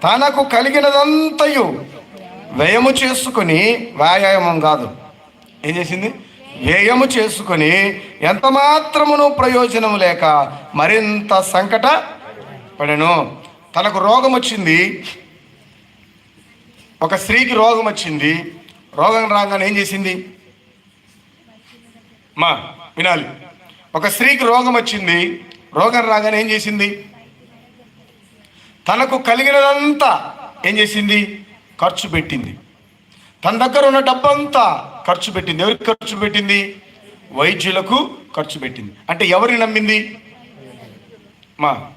తనకు కలిగినదంతయు వ్యయము చేసుకుని, వ్యాయామం కాదు, ఏం చేసింది? వ్యయము చేసుకుని ఎంత మాత్రమును ప్రయోజనము లేక మరింత సంకట పడెను. తనకు రోగం వచ్చింది. ఒక స్త్రీకి రోగం వచ్చింది. రోగం రాగానే ఏం చేసింది? వినాలి. ఒక స్త్రీకి రోగం వచ్చింది. రోగం రాగానే ఏం చేసింది? తనకు కలిగినదంతా ఏం చేసింది? ఖర్చు పెట్టింది. తన దగ్గర ఉన్న డబ్బంతా ఖర్చు పెట్టింది. ఎవరికి ఖర్చు పెట్టింది? వైద్యులకు ఖర్చు పెట్టింది. అంటే ఎవరిని నమ్మింది?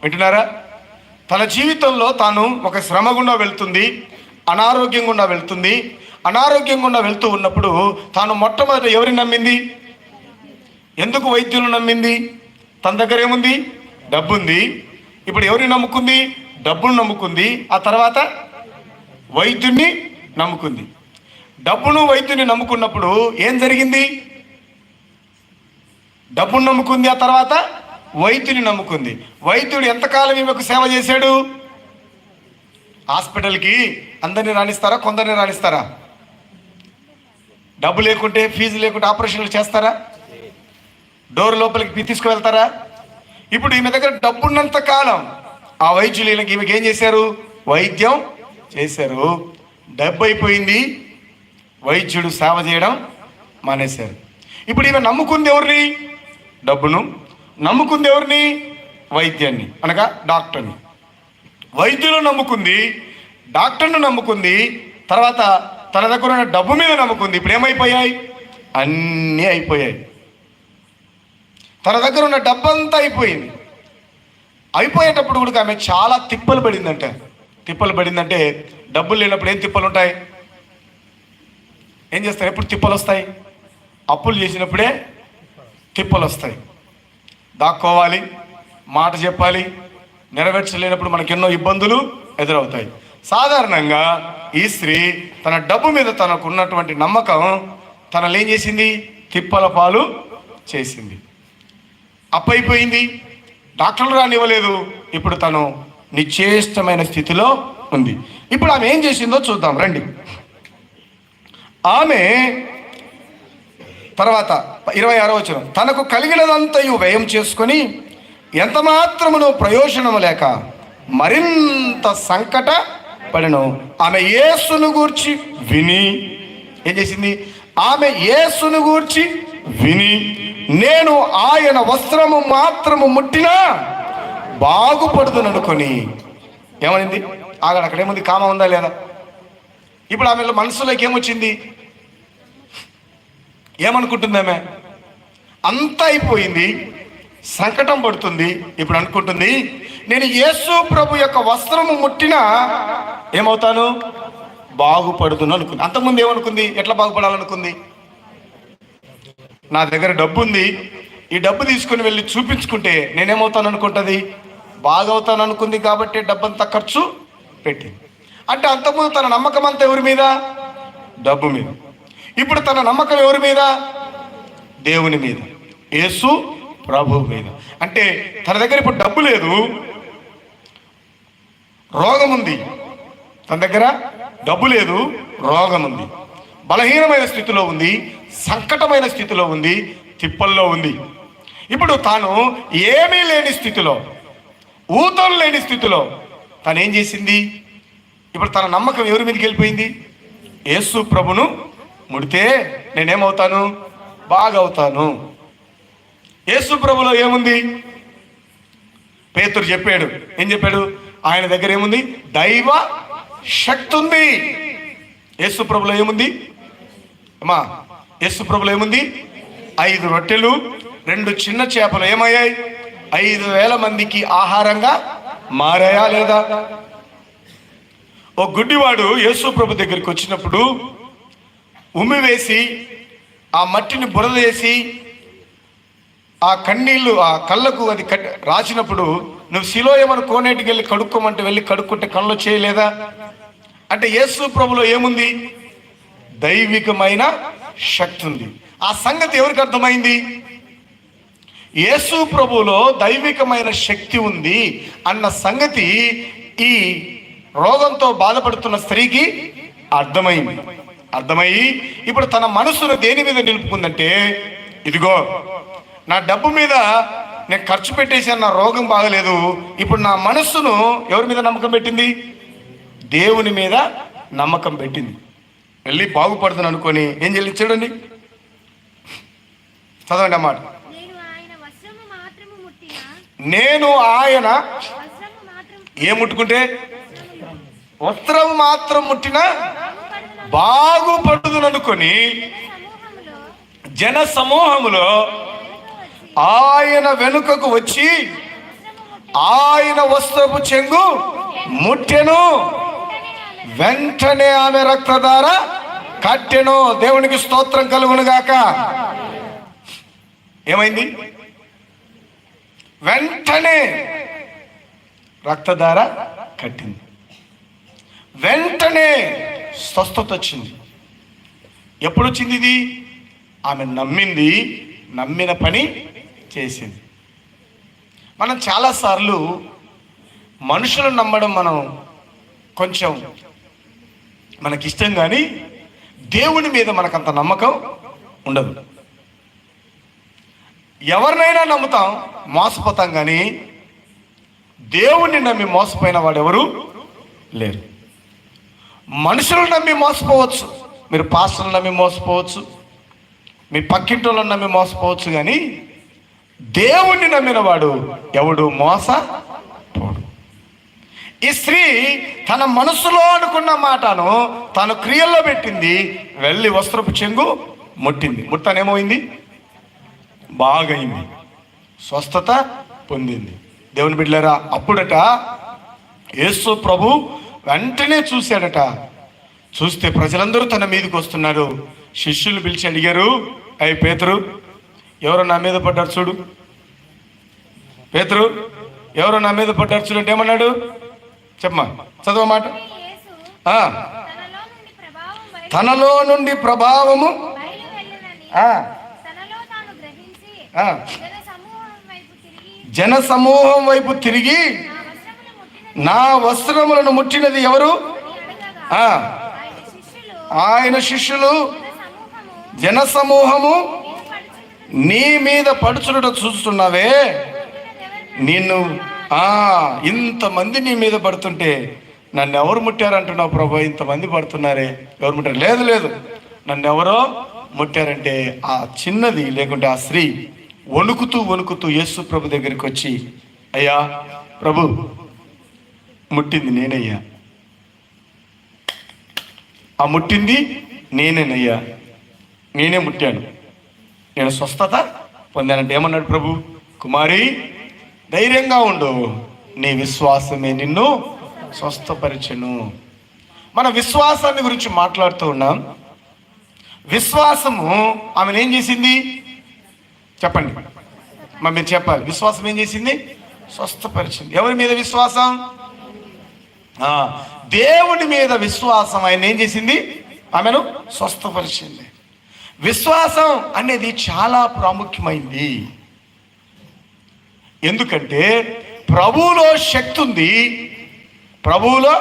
వింటున్నారా? తన జీవితంలో తాను ఒక శ్రమ గుండా వెళ్తుంది, అనారోగ్యం గుండా వెళ్తుంది. అనారోగ్యం గుండా వెళ్తూ ఉన్నప్పుడు తాను మొట్టమొదట ఎవరిని నమ్మింది? ఎందుకు వైద్యులను నమ్మింది? తన దగ్గర ఏముంది? డబ్బు ఉంది. ఇప్పుడు ఎవరిని నమ్ముకుంది? డబ్బును నమ్ముకుంది. ఆ తర్వాత వైద్యుడిని నమ్ముకుంది. డబ్బును వైద్యుని నమ్ముకున్నప్పుడు ఏం జరిగింది? డబ్బును నమ్ముకుంది, ఆ తర్వాత వైద్యుని నమ్ముకుంది. వైద్యుడు ఎంతకాలం ఈమెకు సేవ చేశాడు? హాస్పిటల్కి అందరినీ రాణిస్తారా? కొందరిని రాణిస్తారా? డబ్బు లేకుంటే, ఫీజు లేకుంటే ఆపరేషన్లు చేస్తారా? డోర్ లోపలికి తీసుకువెళ్తారా? ఇప్పుడు ఈమె దగ్గర డబ్బున్నంత కాలం ఆ వైద్యులు ఈమెకి ఏం చేశారు? వైద్యం చేశారు. డబ్బు అయిపోయింది, వైద్యుడు సేవ చేయడం మానేశారు. ఇప్పుడు ఈమె నమ్ముకుంది ఎవరిని? డబ్బును. నమ్ముకుంది ఎవరిని? వైద్యాన్ని, అనగా డాక్టర్ని. వైద్యులు నమ్ముకుంది, డాక్టర్ను నమ్ముకుంది, తర్వాత తన దగ్గర ఉన్న డబ్బు మీద నమ్ముకుంది. ఇప్పుడు ఏమైపోయాయి? అన్నీ అయిపోయాయి. తన దగ్గర ఉన్న డబ్బంతా అయిపోయింది. అయిపోయేటప్పుడు కూడా ఆమె చాలా తిప్పలు పడిందంటే, డబ్బులు లేనప్పుడు ఏం తిప్పలు ఉంటాయి? ఏం చేస్తారు? ఎప్పుడు తిప్పలు వస్తాయి? అప్పులు చేసినప్పుడే తిప్పలు వస్తాయి. దాక్కోవాలి, మాట చెప్పాలి, నెరవేర్చలేనప్పుడు మనకెన్నో ఇబ్బందులు ఎదురవుతాయి. సాధారణంగా ఈ స్త్రీ తన డబ్బు మీద తనకు ఉన్నటువంటి నమ్మకం తనలు ఏం చేసింది? తిప్పల పాలు చేసింది. అప్పైపోయింది, డాక్టర్లు రానివ్వలేదు. ఇప్పుడు తను నిశ్చేష్టమైన స్థితిలో ఉంది. ఇప్పుడు ఆమె ఏం చేసిందో చూద్దాం రండి. ఆమె తర్వాత 26వ వచనం, తనకు కలిగినదంతయు వ్యయం చేసుకొని ఎంత మాత్రమును ప్రయోజనము లేక మరింత సంకట పడెను. ఆమె యేసును గూర్చి విని ఏం చేసింది? ఆమె యేసును గూర్చి విని నేను ఆయన వస్త్రము మాత్రము ముట్టినా బాగుపడుతుననుకొని ఏమైంది? అక్కడ ఏముంది? కామ ఉందా లేదా? ఇప్పుడు ఆమె మనసులోకి ఏమొచ్చింది? ఏమనుకుంటుంది? ఆమె అంతా అయిపోయింది, సంకటం పడుతుంది. ఇప్పుడు అనుకుంటుంది, నేను యేసు ప్రభు యొక్క వస్త్రము ముట్టినా ఏమవుతాను? బాగుపడుతును అనుకుంది. అంతకుముందు ఏమనుకుంది? ఎట్లా బాగుపడాలనుకుంది? నా దగ్గర డబ్బు ఉంది, ఈ డబ్బు తీసుకుని వెళ్ళి చూపించుకుంటే నేనేమవుతాను అనుకుంటుంది? బాగవుతాను అనుకుంది. కాబట్టి డబ్బంతా ఖర్చు పెట్టింది. అంటే అంతకుముందు తన నమ్మకం అంతా ఎవరి మీద? డబ్బు మీద. ఇప్పుడు తన నమ్మకం ఎవరి మీద? దేవుని మీద, యేసు ప్రభు మీద. అంటే తన దగ్గర ఇప్పుడు డబ్బు లేదు, రోగం ఉంది. తన దగ్గర డబ్బు లేదు, రోగం ఉంది, బలహీనమైన స్థితిలో ఉంది, సంకటమైన స్థితిలో ఉంది, తిప్పల్లో ఉంది. ఇప్పుడు తాను ఏమీ లేని స్థితిలో, ఊతలు లేని స్థితిలో తను ఏం చేసింది? ఇప్పుడు తన నమ్మకం ఎవరి మీదకి వెళ్ళిపోయింది? యేసు ప్రభును ముడితే నేనేమవుతాను? బాగవుతాను. యేసు ప్రభులో ఏముంది? పేతురు చెప్పాడు. ఏం చెప్పాడు? ఆయన దగ్గర ఏముంది? దైవ శక్తి ఉంది. యేసు ప్రభులో ఏముంది అమ్మా? యేసు ప్రభులో ఏముంది? 5 రొట్టెలు 2 చిన్న చేపలు ఏమయ్యాయి? 5,000 మందికి ఆహారంగా మారాయా లేదా? ఓ గుడ్డివాడు యేసు ప్రభు దగ్గరికి వచ్చినప్పుడు ఉమ్మి వేసి ఆ మట్టిని బురద వేసి ఆ కన్నీళ్ళు ఆ కళ్ళకు అది రాసినప్పుడు నువ్వు సిలోయమని కోనేటికి వెళ్ళి కడుక్కోమంటే వెళ్ళి కడుక్కుంటే కళ్ళు చేయలేదా? అంటే యేసు ప్రభులో ఏముంది? దైవికమైన శక్తి ఉంది. ఆ సంగతి ఎవరికి అర్థమైంది? యేసు ప్రభులో దైవికమైన శక్తి ఉంది అన్న సంగతి ఈ రోగంతో బాధపడుతున్న స్త్రీకి అర్థమయ్యి ఇప్పుడు తన మనసును దేని మీద నిలుపుకుందంటే, ఇదిగో నా డబ్బు మీద నేను ఖర్చు పెట్టేసాను, నా రోగం బాగలేదు. ఇప్పుడు నా మనస్సును ఎవరి మీద నమ్మకం పెట్టింది? దేవుని మీద నమ్మకం పెట్టింది. వెళ్ళి బాగుపడుతుంది అనుకొని ఏం చేయాలి చూడండి, చదవండి అన్నమాట. నేను ఆయన ఏం ముట్టుకుంటే? వస్త్రం మాత్రం ముట్టినా బాగుపడుతుంది అనుకొని జన సమూహములో ఆయన వెనుకకు వచ్చి ఆయన వస్త్రపు చెంగు ముట్టెను. వెంటనే ఆమె రక్తధార కట్టెను. దేవునికి స్తోత్రం కలుగును గాక. ఏమైంది? వెంటనే రక్తధార కట్టింది. వెంటనే స్వస్థత వచ్చింది. ఎప్పుడు వచ్చింది ఇది? ఆమె నమ్మింది, నమ్మిన పని చేసింది. మనం చాలాసార్లు మనుషులను నమ్మడం మనం కొంచెం మనకిష్టం, కానీ దేవుని మీద మనకంత నమ్మకం ఉండదు. ఎవరినైనా నమ్ముతాం, మోసపోతాం, కానీ దేవుణ్ణి నమ్మి మోసపోయిన వాడు ఎవరు లేరు. మనుషులను నమ్మి మోసపోవచ్చు, మీరు పాస్టర్లను నమ్మి మోసపోవచ్చు, మీ పక్కింటి వాళ్ళని నమ్మి మోసపోవచ్చు, కానీ దేవుణ్ణి నమ్మిన వాడు ఎవడు మోసపోడు. ఈ స్త్రీ తన మనసులో అనుకున్న మాటను తను క్రియల్లో పెట్టింది. వెళ్ళి వస్త్రపు చెంగు ముట్టింది. ముట్టనేమోయింది, బాగైంది, స్వస్థత పొందింది. దేవుని బిడ్డలారా, అప్పుడట యేసు ప్రభు వెంటనే చూశాడట. చూస్తే ప్రజలందరూ తన మీదకి వస్తున్నారు. శిష్యులు పిలిచి అడిగారు, అయ్యి పేతురు, ఎవరో నా మీద పడ్డారు చూడు, పేతురు ఎవరో నా మీద పడ్డారు చూడు అంటే ఏమన్నాడు చెప్పమా, చదువు మాట. తనలో నుండి ప్రభావము జన సమూహం వైపు తిరిగి నా వస్త్రములను ముట్టినది ఎవరు? ఆయన శిష్యులు జన సమూహము నీ మీద పడుచుట చూస్తున్నావే, నిన్ను ఇంతమంది నీ మీద పడుతుంటే నన్ను ఎవరు ముట్టారంటున్నావు ప్రభు? ఇంతమంది పడుతున్నారే, ఎవరు ముట్టారు? లేదు లేదు, నన్ను ఎవరో ముట్టారంటే ఆ చిన్నది లేకుంటే ఆ స్త్రీ వణుకుతూ వణుకుతూ యేసు ప్రభు దగ్గరికి వచ్చి, అయ్యా ప్రభు, ముట్టింది నేనయ్యా, ఆ ముట్టింది నేనేనయ్యా, నేనే ముట్టాను, నేను స్వస్థత పొందానంటే ఏమన్నాడు ప్రభు? కుమారి, ధైర్యంగా ఉండు, నీ విశ్వాసమే నిన్ను స్వస్థపరిచెను. మన విశ్వాసాన్ని గురించి మాట్లాడుతూ ఉన్నాం. విశ్వాసము ఆమెను ఏం చేసింది చెప్పండి, మరి మీరు చెప్పాలి. విశ్వాసం ఏం చేసింది? స్వస్థపరిచింది. ఎవరి మీద విశ్వాసం? దేవుని మీద విశ్వాసం. ఆయన ఏం చేసింది? ఆమెను స్వస్థపరిచింది. విశ్వాసం అనేది చాలా ప్రాముఖ్యమైంది. ఎందుకంటే ప్రభువులో శక్తి ఉంది, ప్రభువులో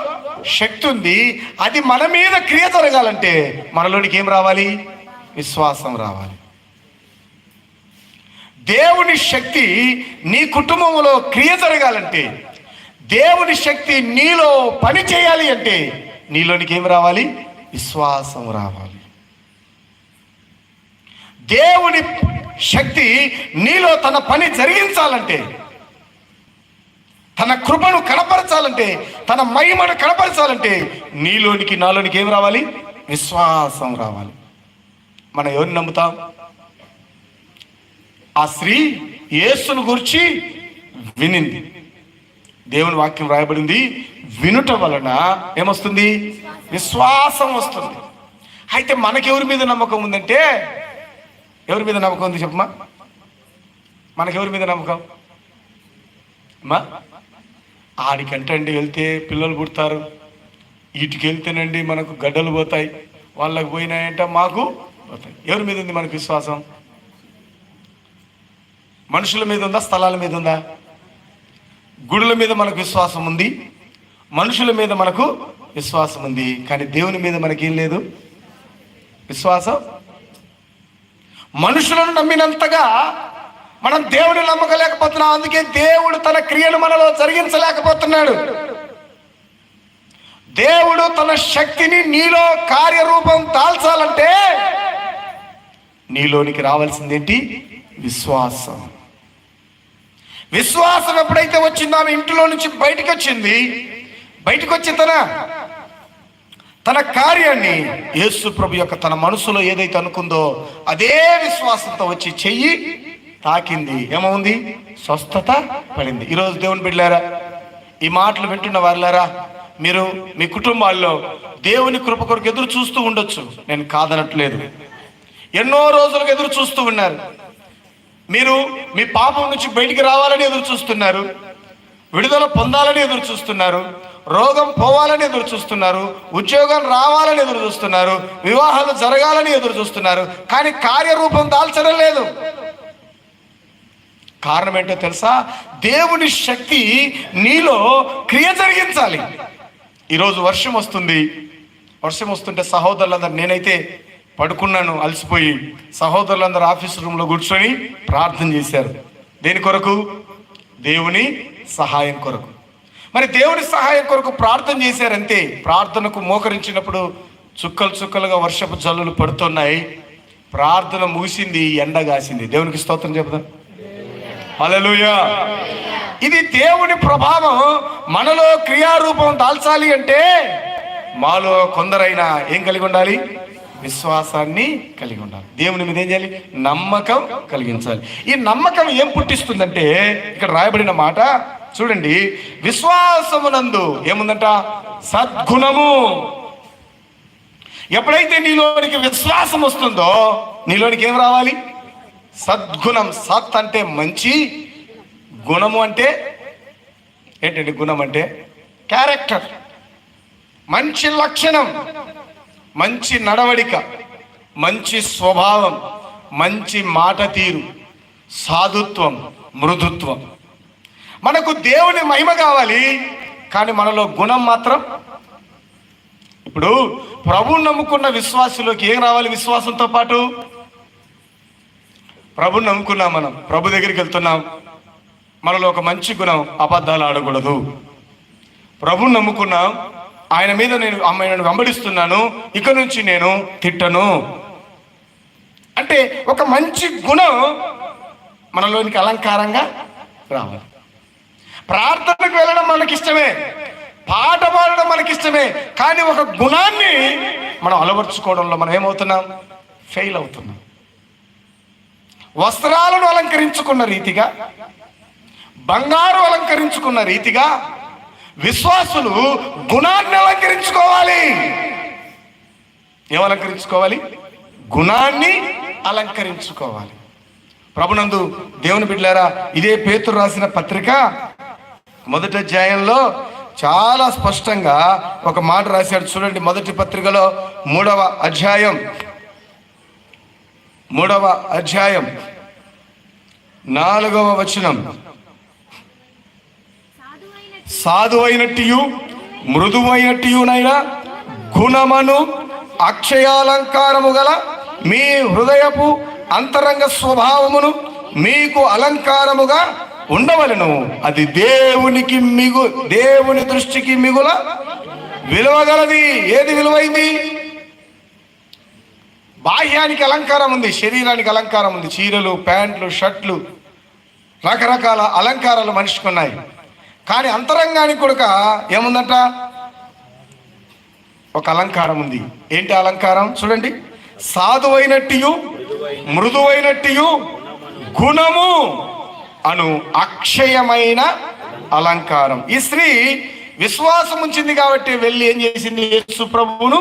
శక్తి ఉంది. అది మన మీద క్రియ జరగాలంటే మనలోనికి ఏం రావాలి? విశ్వాసం రావాలి. దేవుని శక్తి నీ కుటుంబంలో క్రియ జరగాలంటే, దేవుని శక్తి నీలో పని చేయాలి అంటే నీలోనికి ఏం రావాలి? విశ్వాసం రావాలి. దేవుని శక్తి నీలో తన పని జరిగించాలంటే, తన కృపను కనపరచాలంటే, తన మహిమను కనపరచాలంటే నీలోనికి నాలోనికి ఏం రావాలి? విశ్వాసం రావాలి. మనం ఎవరిని నమ్ముతాం? ఆ స్త్రీ యేసును గురించి వినింది. దేవుని వాక్యం రాయబడింది, వినుట వలన ఏమొస్తుంది? విశ్వాసం వస్తుంది. అయితే మనకెవరి మీద నమ్మకం ఉందంటే, ఎవరి మీద నమ్మకం ఉంది చెప్పమ్మా? మనకెవరి మీద నమ్మకం అమ్మా? ఆడికంటండి వెళ్తే పిల్లలు పుడతారు, వీటికి వెళ్తేనండి మనకు గడ్డలు పోతాయి, వాళ్ళకి పోయినాయంట మాకు పోతాయి. ఎవరి మీద ఉంది మనకు విశ్వాసం? మనుషుల మీద ఉందా? స్థలాల మీద ఉందా? గుడుల మీద మనకు విశ్వాసం ఉంది, మనుషుల మీద మనకు విశ్వాసం ఉంది, కానీ దేవుని మీద మనకేం లేదు విశ్వాసం. మనుషులను నమ్మినంతగా మనం దేవుని నమ్మకలేకపోతున్నాం. అందుకే దేవుడు తన క్రియను మనలో జరిగించలేకపోతున్నాడు. దేవుడు తన శక్తిని నీలో కార్యరూపం దాల్చాలంటే నీలోనికి రావాల్సిందేంటి? విశ్వాసం. విశ్వాసం ఎప్పుడైతే వచ్చిందో ఆమె ఇంటిలో నుంచి బయటకు వచ్చింది. బయటకు వచ్చి తన కార్యాన్ని యేసు ప్రభు యొక్క తన మనసులో ఏదైతే అనుకుందో అదే విశ్వాసంతో వచ్చి చెయ్యి తాకింది. ఏమవుంది? స్వస్థత పడింది. ఈరోజు దేవుని బిడ్డలారా, ఈ మాటలు వింటున్న వారులారా, మీరు మీ కుటుంబాల్లో దేవుని కృప కొరకు ఎదురు చూస్తూ ఉండొచ్చు, నేను కాదనట్లేదు. ఎన్నో రోజులకు ఎదురు చూస్తూ ఉన్నారు. మీరు మీ పాపం నుంచి బయటికి రావాలని ఎదురు చూస్తున్నారు, విడుదల పొందాలని ఎదురు చూస్తున్నారు, రోగం పోవాలని ఎదురు చూస్తున్నారు, ఉద్యోగం రావాలని ఎదురు చూస్తున్నారు, వివాహాలు జరగాలని ఎదురు చూస్తున్నారు, కానీ కార్యరూపం దాల్చడం లేదు. కారణం ఏంటో తెలుసా? దేవుని శక్తి నీలో క్రియ జరిగించాలి. ఈరోజు వర్షం వస్తుంది. వర్షం వస్తుంటే సహోదరులందరూ, నేనైతే పడుకున్నాను అలసిపోయి, సహోదరులందరూ ఆఫీస్ రూమ్లో కూర్చొని ప్రార్థన చేశారు. దేని కొరకు? దేవుని సహాయం కొరకు. మరి దేవుని సహాయం కొరకు ప్రార్థన చేశారంతే. ప్రార్థనకు మోకరించినప్పుడు చుక్కలు చుక్కలుగా వర్షపు జల్లులు పడుతున్నాయి. ప్రార్థన ముగిసింది, ఎండ కాసింది. దేవునికి స్తోత్రం చెప్దాం. హల్లెలూయా. ఇది దేవుని ప్రభావం మనలో క్రియారూపం దాల్చాలి అంటే మాలో కొందరైనా ఏం కలిగి ఉండాలి? విశ్వాసాన్ని కలిగి ఉండాలి. దేవుని మీద ఏం చేయాలి? నమ్మకం కలిగించాలి. ఈ నమ్మకం ఏం పుట్టిస్తుందంటే ఇక్కడ రాయబడిన మాట చూడండి, విశ్వాసమునందు ఏముందంట? సద్గుణము. ఎప్పుడైతే నీలోనికి విశ్వాసం వస్తుందో నీలోనికి ఏం రావాలి? సద్గుణం. సత్ అంటే మంచి, గుణము అంటే ఏంటండి? గుణం అంటే క్యారెక్టర్, మంచి లక్షణం, మంచి నడవడిక, మంచి స్వభావం, మంచి మాట తీరు, సాధుత్వం, మృదుత్వం. మనకు దేవుని మహిమ కావాలి, కానీ మనలో గుణం మాత్రం. ఇప్పుడు ప్రభువుని నమ్ముకున్న విశ్వాసులోకి ఏం రావాలి? విశ్వాసంతో పాటు ప్రభుని నమ్ముకున్నాం, మనం ప్రభు దగ్గరికి వెళ్తున్నాం, మనలో ఒక మంచి గుణం, అబద్ధాలు ఆడకూడదు. ప్రభుని నమ్ముకున్నాం, ఆయన మీద నేను వెంబడిస్తున్నాను, ఇక నుంచి నేను తిట్టను అంటే ఒక మంచి గుణం మనలోనికి అలంకారంగా రావాలి. ప్రార్థనకు వెళ్ళడం మనకిష్టమే, పాట పాడడం మనకిష్టమే, కానీ ఒక గుణాన్ని మనం అలవర్చుకోవడంలో మనం ఏమవుతున్నాం? ఫెయిల్ అవుతున్నాం. వస్త్రాలను అలంకరించుకున్న రీతిగా, బంగారు అలంకరించుకున్న రీతిగా విశ్వాసులు గుణాన్ని అలంకరించుకోవాలి. ఏమలంకరించుకోవాలి? గుణాన్ని అలంకరించుకోవాలి. ప్రభునందు దేవుని బిడ్డలారా, ఇదే పేతురు రాసిన పత్రిక 1వ అధ్యాయంలో చాలా స్పష్టంగా ఒక మాట రాశాడు. చూడండి, మొదటి పత్రికలో 3వ అధ్యాయం 4వ వచనం, సాధువైనట్టియు మృదువైనట్టియునైనా గుణమను అక్షయాలంకారము గల మీ హృదయపు అంతరంగ స్వభావమును మీకు అలంకారముగా ఉండవలెను. అది దేవుని దృష్టికి మిగుల విలువగలది. ఏది విలువైంది? బాహ్యానికి అలంకారం ఉంది, శరీరానికి అలంకారం ఉంది. చీరలు, ప్యాంట్లు, షర్ట్లు, రకరకాల అలంకారాలు మనిషికి ఉన్నాయి. కానీ అంతరంగానికి కూడా ఏముందంట? ఒక అలంకారం ఉంది. ఏంటి అలంకారం? చూడండి, సాధువైనట్టియు మృదువైనట్టియు గుణము అను అక్షయమైన అలంకారం. ఈ స్త్రీ విశ్వాసం ఉంచింది కాబట్టి వెళ్ళి ఏం చేసింది? యేసు ప్రభువును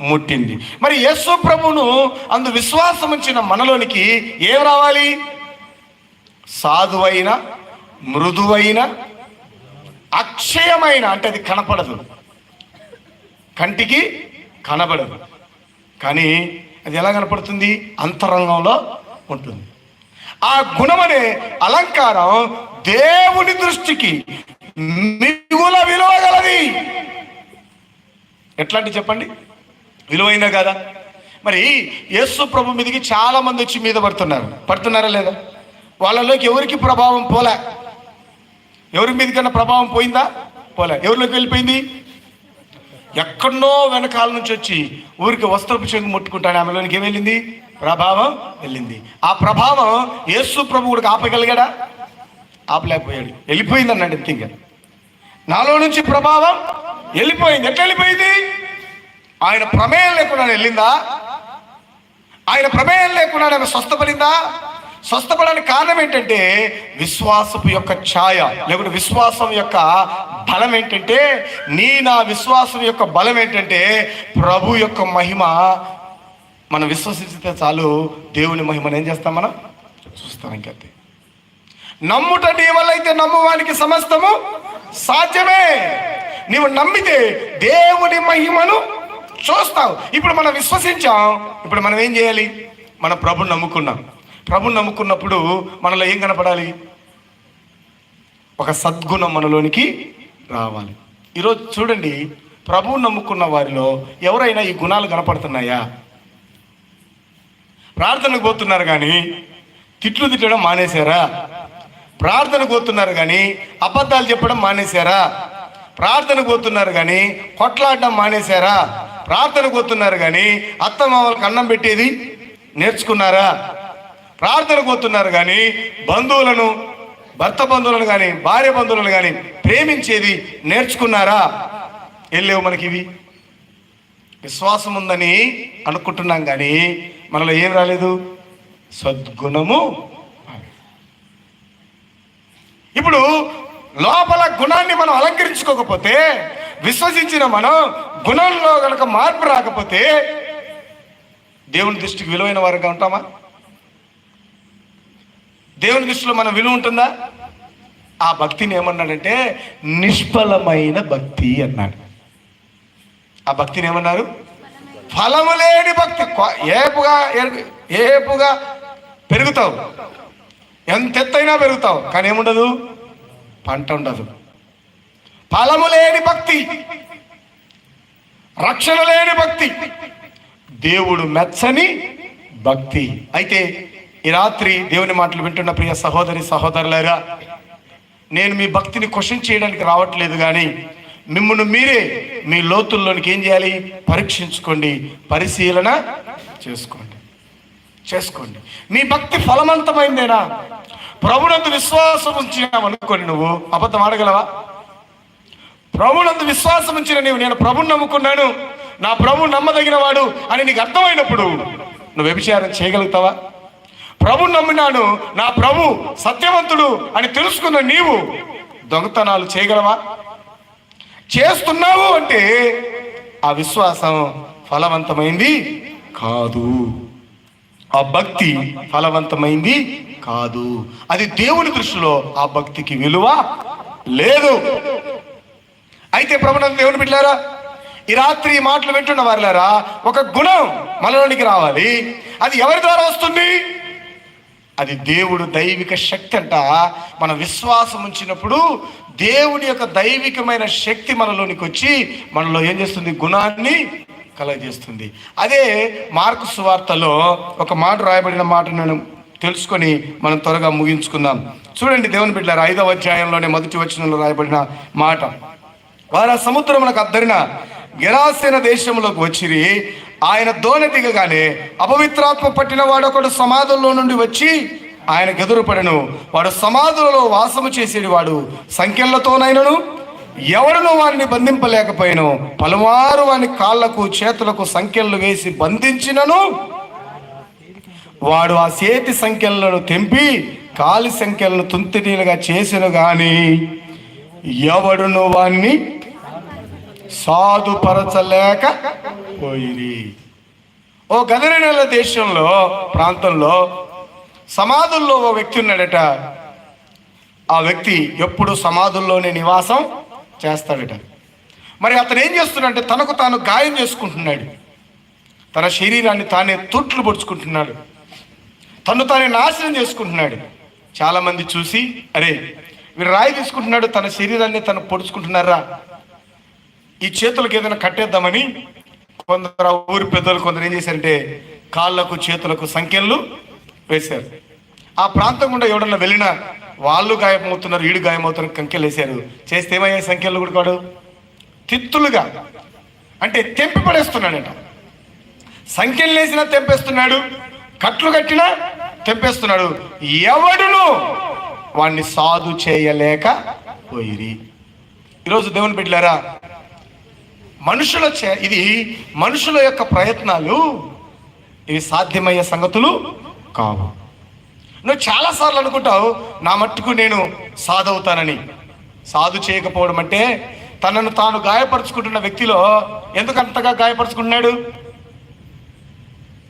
ముట్టింది. మరి యేసు ప్రభువును అందు విశ్వాసం ఉంచిన మనలోనికి ఏం రావాలి? సాధువైన, మృదువైన, అక్షయమైన. అంటే అది కనపడదు, కంటికి కనబడదు, కానీ అది ఎలా కనపడుతుంది? అంతరంగంలో ఉంటుంది. ఆ గుణమనే అలంకారం దేవుని దృష్టికి మిగుల విలువగలది. ఎట్లాంటి చెప్పండి? విలువైన కదా. మరి యేసు ప్రభు మీదకి చాలా మంది వచ్చి మీద పడుతున్నారా లేదా? వాళ్ళలోకి ఎవరికి ప్రభావం పోలే. ఎవరి మీదకన్నా ప్రభావం పోయిందా? పోలే. ఎవరిలోకి వెళ్ళిపోయింది? ఎక్కడో వెనకాల నుంచి వచ్చి ఊరికి వస్త్రపు చెంగు ముట్టుకుంటాను ఆమెలోనికి ఏం వెళ్ళింది? ప్రభావం వెళ్ళింది. ఆ ప్రభావం యేసు ప్రభు కూడా ఆపగలిగాడా? ఆపలేకపోయాడు. వెళ్ళిపోయింది అన్నాడు. ఇంకా నాలో నుంచి ప్రభావం వెళ్ళిపోయింది. ఎట్లా వెళ్ళిపోయింది? ఆయన ప్రమేయం లేకుండా వెళ్ళిందా? ఆయన ప్రమేయం లేకుండా ఆమె స్వస్థపడిందా? స్వస్థపడడానికి కారణం ఏంటంటే విశ్వాసపు యొక్క ఛాయ, లేకుంటే విశ్వాసం యొక్క బలం ఏంటంటే, నా విశ్వాసం యొక్క బలం ఏంటంటే ప్రభు యొక్క మహిమ. మనం విశ్వసిస్తే చాలు, దేవుని మహిమను ఏం చేస్తాం? మనం చూస్తాం. ఇంకంతే. నమ్ముట నీ వల్ల అయితే నమ్మువానికి సమస్తము సాధ్యమే. నీవు నమ్మితే దేవుని మహిమను చూస్తావు. ఇప్పుడు మనం విశ్వసించాం. ఇప్పుడు మనం ఏం చేయాలి? మనం ప్రభుని నమ్ముకున్నాం. ప్రభుని నమ్ముకున్నప్పుడు మనలో ఏం కనపడాలి? ఒక సద్గుణం మనలోనికి రావాలి. ఈరోజు చూడండి, ప్రభువు నమ్ముకున్న వారిలో ఎవరైనా ఈ గుణాలు కనపడుతున్నాయా? ప్రార్థనకు పోతున్నారు కానీ తిట్లు తిట్టడం మానేశారా? ప్రార్థనకు పోతున్నారు కానీ అబద్ధాలు చెప్పడం మానేశారా? ప్రార్థనకు పోతున్నారు కానీ కొట్లాడడం మానేశారా? ప్రార్థనకు పోతున్నారు కానీ అత్తమామలకు అన్నం పెట్టేది నేర్చుకున్నారా? ప్రార్థనకు పోతున్నారు కానీ బంధువులను, భర్త బంధువులను కానీ భార్య బంధువులను కానీ ప్రేమించేది నేర్చుకున్నారా? ఏం లేవు మనకి. ఇవి విశ్వాసం ఉందని అనుకుంటున్నాం కానీ మనలో ఏం రాలేదు, సద్గుణము. ఇప్పుడు లోపల గుణాన్ని మనం అలంకరించుకోకపోతే, విశ్వసించిన మనం గుణంలో కనుక మార్పు రాకపోతే దేవుని దృష్టికి విలువైన వారుగా ఉంటామా? దేవుని దృష్టిలో మన విలువ ఉంటుందా? ఆ భక్తిని ఏమన్నాడంటే నిష్ఫలమైన భక్తి అన్నాడు. ఆ భక్తిని ఏమన్నారు? ఫలము లేని భక్తి. ఏపుగా పెరుగుతావు, ఎంత ఎత్తైనా పెరుగుతావు, కానీ ఏముండదు, పంట ఉండదు. ఫలము లేని భక్తి, రక్షణ లేని భక్తి, దేవుడు మెచ్చని భక్తి. అయితే ఈ రాత్రి దేవుని మాటలు వింటున్న ప్రియ సహోదరి సహోదరులారా, నేను మీ భక్తిని క్వశ్చన్ చేయడానికి రావట్లేదు, కానీ మిమ్మల్ని మీరే మీ లోతుల్లోనికి ఏం చేయాలి, పరీక్షించుకోండి, పరిశీలన చేసుకోండి. మీ భక్తి ఫలవంతమైందేనా? ప్రభునందు విశ్వాసం ఉంచినావనుకోండి, నువ్వు అబద్ధం ఆడగలవా? ప్రభునందు విశ్వాసం ఉంచిన నేను ప్రభుని నమ్ముకున్నాను, నా ప్రభు నమ్మదగిన వాడు అని నీకు అర్థమైనప్పుడు నువ్వు వ్యభిచారం చేయగలుగుతావా? ప్రభుని నమ్మినాను, నా ప్రభు సత్యవంతుడు అని తెలుసుకున్న నీవు దొంగతనాలు చేయగలవా? చేస్తున్నావు అంటే ఆ విశ్వాసం ఫలవంతమైంది కాదు, ఆ భక్తి ఫలవంతమైంది కాదు. అది దేవుని దృష్టిలో ఆ భక్తికి విలువ లేదు. అయితే ప్రభునందు దేవుని బిడ్డలారా, ఈ రాత్రి ఈ మాటలు వింటున్న వారిలారా, ఒక గుణం మనలోనికి రావాలి. అది ఎవరి ద్వారా వస్తుంది? అది దేవుడు దైవిక శక్తి అంట. మన విశ్వాసం ఉంచినప్పుడు దేవుడి యొక్క దైవికమైన శక్తి మనలోనికి వచ్చి మనలో ఏం చేస్తుంది, గుణాన్ని కలగజేస్తుంది. అదే మార్కు సువార్తలో ఒక మాట రాయబడిన మాట నేను తెలుసుకొని మనం త్వరగా ముగించుకుందాం. చూడండి దేవుని బిడ్డలారా, 5వ అధ్యాయంలోనే మొదటి వచనంలో రాయబడిన మాట. వారు ఆ సముద్రమునకు అద్దరిన గెరాసేన దేశంలోకి వచ్చిరి. ఆయన దోణి దిగగానే అపవిత్రాత్మ పట్టిన వాడొకడు సమాధుల్లో నుండి వచ్చి ఆయనకు ఎదురుపడెను. వాడు సమాధులలో వాసము చేసేది వాడు, సంఖ్యలతోనైనను ఎవడును వారిని బంధింపలేకపోయాను. పలుమారు వాని కాళ్లకు చేతులకు సంఖ్యలు వేసి బంధించినను వాడు ఆ చేతి సంఖ్యలను తెంపి కాలి సంఖ్యలను తుంతినీలుగా చేసెను గాని ఎవడును వాణ్ణి సాధుపరచలేక పోయిరి. ఓ గదరేనల దేశంలో ప్రాంతంలో సమాధుల్లో ఓ వ్యక్తి ఉన్నాడట. ఆ వ్యక్తి ఎప్పుడు సమాధుల్లోనే నివాసం చేస్తాడట. మరి అతను ఏం చేస్తున్నాడంటే తనకు తాను గాయం చేసుకుంటున్నాడు, తన శరీరాన్ని తానే తూట్లు పొడుచుకుంటున్నాడు, తను తానే నాశనం చేసుకుంటున్నాడు. చాలామంది చూసి, అరే వీడు రాయి తీసుకుంటున్నాడు, తన శరీరాన్ని తను పొడుచుకుంటున్నారా, ఈ చేతులకు ఏదైనా కట్టేద్దామని కొందరు ఊరి పెద్దలు కొందరు ఏం చేశారంటే కాళ్ళకు చేతులకు సంఖ్యలు వేశారు. ఆ ప్రాంతం గుండా ఎవడన్నా వెళ్ళినా వాళ్ళు గాయమవుతున్నారు, ఈడు గాయమవుతున్నారు, కంకెలు వేశారు. చేస్తే ఏమయ్యాయి సంఖ్యలు కూడా కాడు, తిత్తులుగా, అంటే తెంపి పడేస్తున్నాడట. సంఖ్యలు వేసినా తెంపేస్తున్నాడు, కట్లు కట్టినా తెంపేస్తున్నాడు. ఎవడును వాణ్ణి సాధు చేయలేక పోయిరి. ఈరోజు దేవుని బిడ్డలారా, ఇది మనుషుల యొక్క ప్రయత్నాలు, ఇవి సాధ్యమయ్యే సంగతులు కావు. నువ్వు చాలాసార్లు అనుకుంటావు, నా మట్టుకు నేను సాధవుతానని. సాధు చేయకపోవడం అంటే తనను తాను గాయపరుచుకుంటున్న వ్యక్తిలో ఎందుకు అంతగా గాయపరుచుకుంటున్నాడు?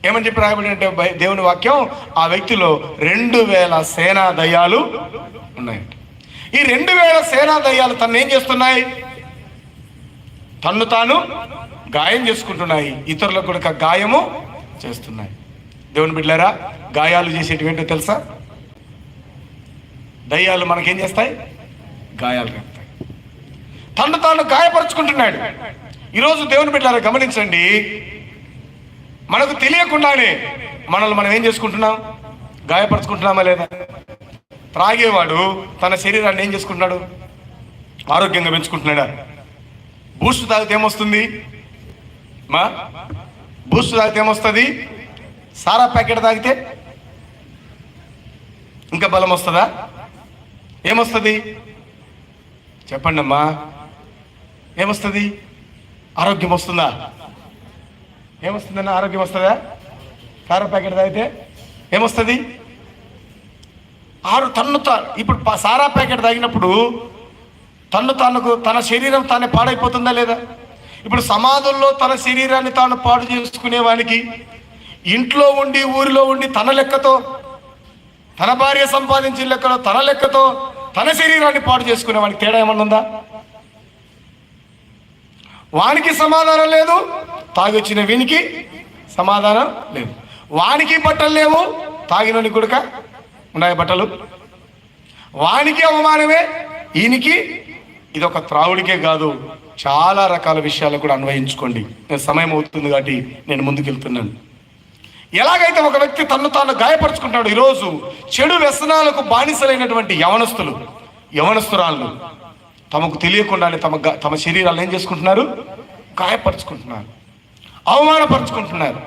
ఏమని చెప్పి రాయబడి అంటే దేవుని వాక్యం, ఆ వ్యక్తిలో 2000 సేనా దయ్యాలు ఉన్నాయంట. ఈ 2000 సేనా దయ్యాలు తను ఏం చేస్తున్నాయి? తన్ను తాను గాయం చేసుకుంటున్నాయి, ఇతరులకు కూడా గాయము చేస్తున్నాయి. దేవుని బిడ్డలారా, గాయాలు చేసేటివేంటో తెలుసా? దయ్యాలు మనకేం చేస్తాయి? గాయాలు రేపుతాయి. తను తాను గాయపరుచుకుంటున్నాడు. ఈరోజు దేవుని బిడ్డలారా గమనించండి, మనకు తెలియకుండానే మనల్ని మనం ఏం చేసుకుంటున్నాం? గాయపరుచుకుంటున్నామా లేదా? త్రాగేవాడు తన శరీరాన్ని ఏం చేసుకుంటున్నాడు? ఆరోగ్యంగా పెంచుకుంటున్నాడా? బూస్ట్ తాగితే ఏమొస్తుంది? బూస్ట్ తాగితే ఏమొస్తుంది? సారా ప్యాకెట్ తాగితే ఇంకా బలం వస్తుందా? ఏమొస్తుంది చెప్పండి అమ్మా? ఏమొస్తుంది? ఆరోగ్యం వస్తుందా? ఏమొస్తుందన్నా? ఆరోగ్యం వస్తుందా? సారా ప్యాకెట్ తాగితే ఏమొస్తుంది? ఇప్పుడు సారా ప్యాకెట్ తాగినప్పుడు తన శరీరం తానే పాడైపోతుందా లేదా? ఇప్పుడు సమాధుల్లో తన శరీరాన్ని తాను పాడు చేసుకునేవానికి, ఇంట్లో ఉండి ఊరిలో ఉండి తన లెక్కతో, తన భార్య సంపాదించిన లెక్కలో తన లెక్కతో తన శరీరాన్ని పాడు చేసుకునేవానికి తేడా ఏమన్నా ఉందా? వానికి సమాధానం లేదు, తాగొచ్చిన వీనికి సమాధానం లేదు. వానికి బట్టలు లేవు, తాగినోని గుడక ఉన్నాయి బట్టలు. వానికి అవమానమే, ఈయనకి. ఇది ఒక త్రావుడికే కాదు, చాలా రకాల విషయాలు కూడా అన్వయించుకోండి. నేను సమయం అవుతుంది కాబట్టి నేను ముందుకెళ్తున్నాను. ఎలాగైతే ఒక వ్యక్తి తను తాను గాయపరుచుకుంటాడు, ఈరోజు చెడు వ్యసనాలకు బానిసలైనటువంటి యవనస్తురాళ్ళు తమకు తెలియకుండానే తమ శరీరాలు ఏం చేసుకుంటున్నారు? గాయపరుచుకుంటున్నారు, అవమానపరుచుకుంటున్నారు.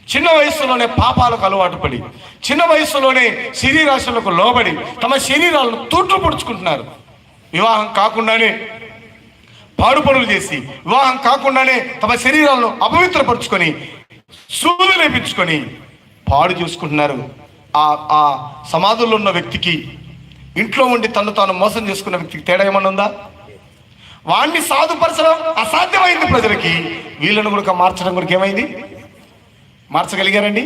చిన్న వయస్సులోనే పాపాలకు అలవాటు పడి, చిన్న వయస్సులోనే శరీరాశలకు లోబడి తమ శరీరాలను తూట్లు పొడుచుకుంటున్నారు. వివాహం కాకుండానే పాడు పనులు చేసి, వివాహం కాకుండానే తమ శరీరాలను అపవిత్రపరుచుకొని, సూదు లేపించుకొని పాడు చేసుకుంటున్నారు. ఆ సమాధుల్లో ఉన్న వ్యక్తికి, ఇంట్లో ఉండి తను తాను మోసం చేసుకున్న వ్యక్తికి తేడా ఏమన్నా ఉందా? వాణ్ణి సాధుపరచడం అసాధ్యమైంది ప్రజలకి, వీళ్ళను కూడా మార్చడం కూడా ఏమైంది? మార్చగలిగారండి?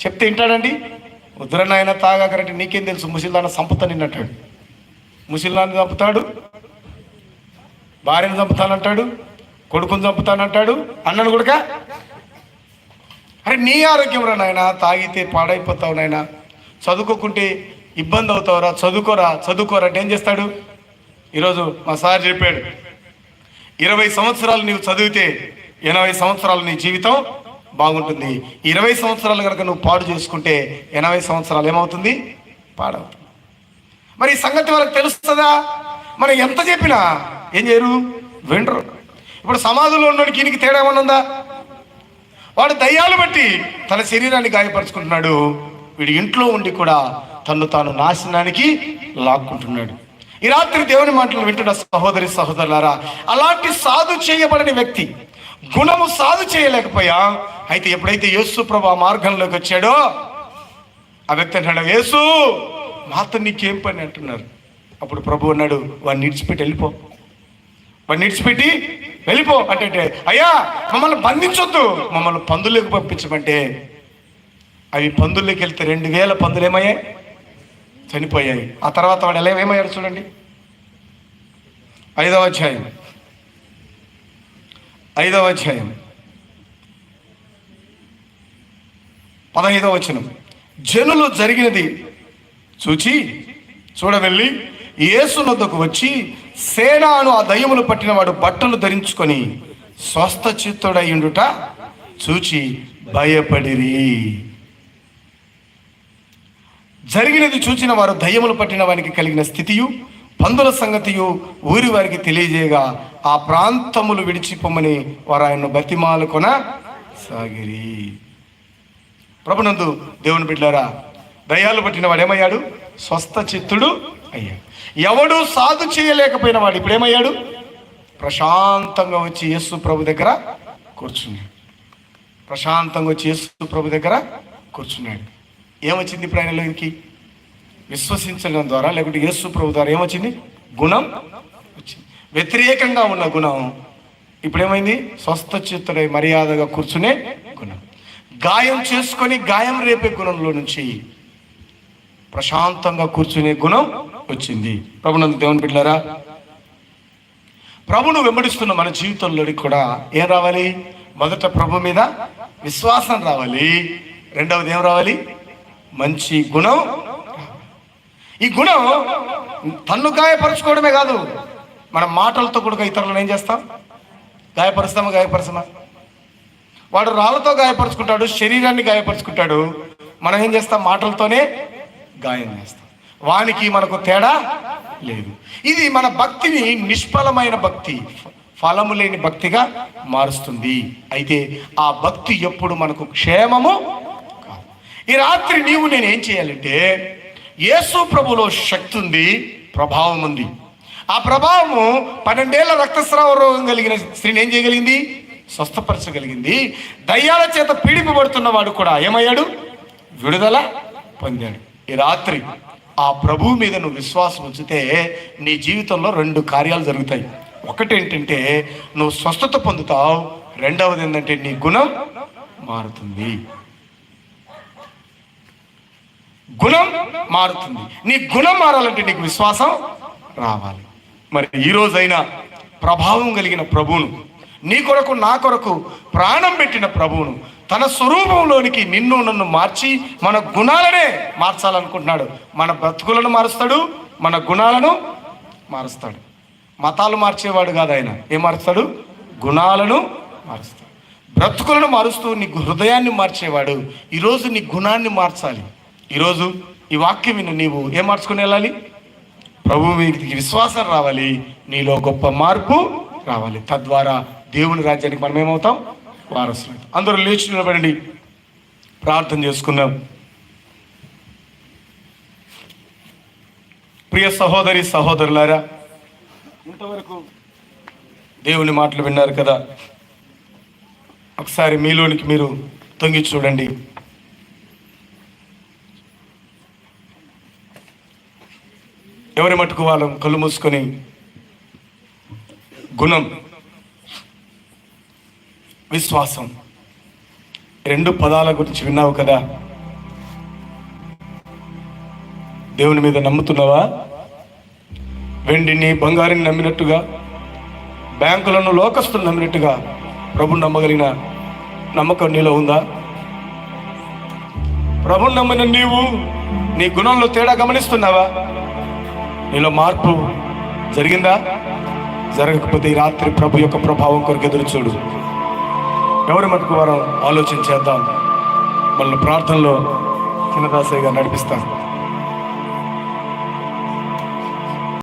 చెప్తే వింటాడండి? వద్దురన్న ఆయన తాగాకరంటే నీకేం తెలుసు, ముసిల్దాన్ని చంపుతా నిన్నంటాడు. ముసిల్దాన్ని చంపుతాడు, భార్యను చంపుతానంటాడు, కొడుకుని చంపుతానంటాడు, అన్నను కూడా. అరే నీ ఆరోగ్యం రా నాయన, తాగితే పాడైపోతావు నాయన, చదువుకోకుంటే ఇబ్బంది అవుతావురా, చదువుకోరా అంటే ఏం చేస్తాడు? ఈరోజు మా సార్ చెప్పాడు, 20 సంవత్సరాలు నీవు చదివితే 80 సంవత్సరాలు నీ జీవితం బాగుంటుంది. 20 సంవత్సరాలు కనుక నువ్వు పాడు చేసుకుంటే 80 సంవత్సరాలు ఏమవుతుంది? పాడవుతుంది. మరి ఈ సంగతి వాళ్ళకి తెలుస్తుందా? మనం ఎంత చెప్పినా ఏం చేయరు, వినరు. ఇప్పుడు సమాధుల్లో ఉన్నోడికి ఈయనకి తేడా ఏమన్నా ఉందా? వాడు దయ్యాలు బట్టి తన శరీరాన్ని గాయపరుచుకుంటున్నాడు, వీడి ఇంట్లో ఉండి కూడా తను తాను నాశనానికి లాక్కుంటున్నాడు. ఈ రాత్రి దేవుని మాటలు వింటున్న సహోదరి సహోదరులారా, అలాంటి సాధు చేయబడని వ్యక్తి, గుణము సాధు చేయలేకపోయా, అయితే ఎప్పుడైతే యేసు ప్రభు ఆ మార్గంలోకి వచ్చాడో ఆ వ్యక్తి అంటాడు, యేసు మాతో నీకేం పని అంటున్నారు. అప్పుడు ప్రభు అన్నాడు, వాడిని విడిచిపెట్టి వెళ్ళిపో అంటే, అయ్యా మమ్మల్ని బంధించొద్దు, మమ్మల్ని పందుల్లోకి పంపించమంటే, అవి పందుల్లోకి వెళ్తే 2000 పందులు ఏమయ్యాయి? చనిపోయాయి. ఆ తర్వాత వాడు ఎలా ఏమయ్యాడు చూడండి. 5వ అధ్యాయం 15వ వచనం. జనులు జరిగినది చూడవెళ్ళి యేసు వద్దకు వచ్చి, సేనాను ఆ దయ్యములు పట్టిన వాడు బట్టలు ధరించుకొని స్వస్థ చిత్తుడయ్యుండుట చూచి భయపడిరి. జరిగినది చూచిన వారు దయ్యములు పట్టిన వారికి కలిగిన స్థితియు పందుల సంగతియు ఊరి వారికి తెలియజేయగా, ఆ ప్రాంతములు విడిచిపోమని వారు ఆయన్ను బతిమాలుకొన సాగిరి. ప్రభునందు దేవుని బిడ్డలారా, దయ్యాలు పట్టిన వాడు ఏమయ్యాడు? స్వస్థ చిత్తుడు అయ్యాడు. ఎవడు సాధు చేయలేకపోయిన వాడు ఇప్పుడు ఏమయ్యాడు? ప్రశాంతంగా వచ్చి యేసు ప్రభు దగ్గర కూర్చున్నాడు. ఏమొచ్చింది ఇప్పుడు ఆయనలోకి? విశ్వసించడం ద్వారా, లేకుంటే యేసు ప్రభు ద్వారా ఏమొచ్చింది? గుణం వచ్చింది. వ్యతిరేకంగా ఉన్న గుణం ఇప్పుడు ఏమైంది? స్వస్థ చిత్తుడై మర్యాదగా కూర్చునే గుణం. గాయం చేసుకొని గాయం రేపే గుణంలో నుంచి ప్రశాంతంగా కూర్చునే గుణం వచ్చింది. ప్రభునందు దేవుని బిడ్డలారా, ప్రభును వెంబడిస్తున్న మన జీవితంలోకి కూడా ఏం రావాలి? మొదట ప్రభు మీద విశ్వాసం రావాలి. రెండవది ఏం రావాలి? మంచి గుణం. ఈ గుణం తన్ను గాయపరచుకోవడమే కాదు, మన మాటలతో కూడా ఇతరులను ఏం చేస్తాం? గాయపరుస్తామా? వాడు రాళ్ళతో గాయపరుచుకుంటాడు, శరీరాన్ని గాయపరుచుకుంటాడు. మనం ఏం చేస్తాం? మాటలతోనే గాయం చేస్తాం. వానికి మనకు తేడా లేదు. ఇది మన భక్తిని నిష్ఫలమైన భక్తి, ఫలము లేని భక్తిగా మారుస్తుంది. అయితే ఆ భక్తి ఎప్పుడు మనకు క్షేమము కాదు. ఈ రాత్రి నేను ఏం చేయాలంటే, యేసు ప్రభులో శక్తి ఉంది, ప్రభావం ఉంది. ఆ ప్రభావము 12 ఏళ్ల రక్తస్రావ రోగం కలిగిన స్త్రీని ఏం చేయగలిగింది? స్వస్థపరచగలిగింది. దయ్యాల చేత పీడింపబడుతున్న వాడు కూడా ఏమయ్యాడు? విడుదల పొందాడు. ఈ రాత్రి ఆ ప్రభువు మీద నువ్వు విశ్వాసం ఉంచితే నీ జీవితంలో 2 కార్యాలు జరుగుతాయి. ఒకటి ఏంటంటే నువ్వు స్వస్థత పొందుతావు, రెండవది ఏంటంటే నీ గుణం మారుతుంది. గుణం మారుతుంది. నీ గుణం మారాలంటే నీకు విశ్వాసం రావాలి. మరి ఈ రోజైనా ప్రభావం కలిగిన ప్రభువును, నీ కొరకు నా కొరకు ప్రాణం పెట్టిన ప్రభువును, తన స్వరూపంలోనికి నిన్ను నన్ను మార్చి మన గుణాలనే మార్చాలనుకుంటున్నాడు. మన బ్రతుకులను మారుస్తాడు, మన గుణాలను మారుస్తాడు. మతాలు మార్చేవాడు కాదు ఆయన. ఏం మారుస్తాడు? గుణాలను మారుస్తాడు. బ్రతుకులను మారుస్తూ నీ హృదయాన్ని మార్చేవాడు. ఈరోజు నీ గుణాన్ని మార్చాలి. ఈరోజు ఈ వాక్యం విని నీవు ఏం మార్చుకుని వెళ్ళాలి? ప్రభువు మీదకి విశ్వాసం రావాలి, నీలో గొప్ప మార్పు రావాలి. తద్వారా దేవుని రాజ్యానికి మనం ఏమవుతాం? వారసులు. అందరూ లేచి నిలబడండి, ప్రార్థన చేసుకుందాం. ప్రియ సహోదరి సహోదరులారా, ఇంతవరకు దేవుని మాటలు విన్నారు కదా. ఒకసారి మీలోనికి మీరు తొంగి చూడండి. ఎవరి మటుకు వాళ్ళం కళ్ళు మూసుకొని గుణం, విశ్వాసం 2 పదాల గురించి విన్నావు కదా. దేవుని మీద నమ్ముతున్నావా? వెండిని బంగారుని నమ్మినట్టుగా, బ్యాంకులను లోకస్తులు నమ్మినట్టుగా ప్రభుని నమ్మగలిగిన నమ్మకం నీలో ఉందా? ప్రభుని నమ్మిన నీవు నీ గుణంలో తేడా గమనిస్తున్నావా? నీలో మార్పు జరిగిందా? జరగకపోతే ఈ రాత్రి ప్రభు యొక్క ప్రభావం కొరకు ఎదురు చూడు. ఎవరి మటుకు వారం ఆలోచించేద్దాం. మళ్ళీ ప్రార్థనలో చిన్నదాసయ్య గారు నడిపిస్తాం.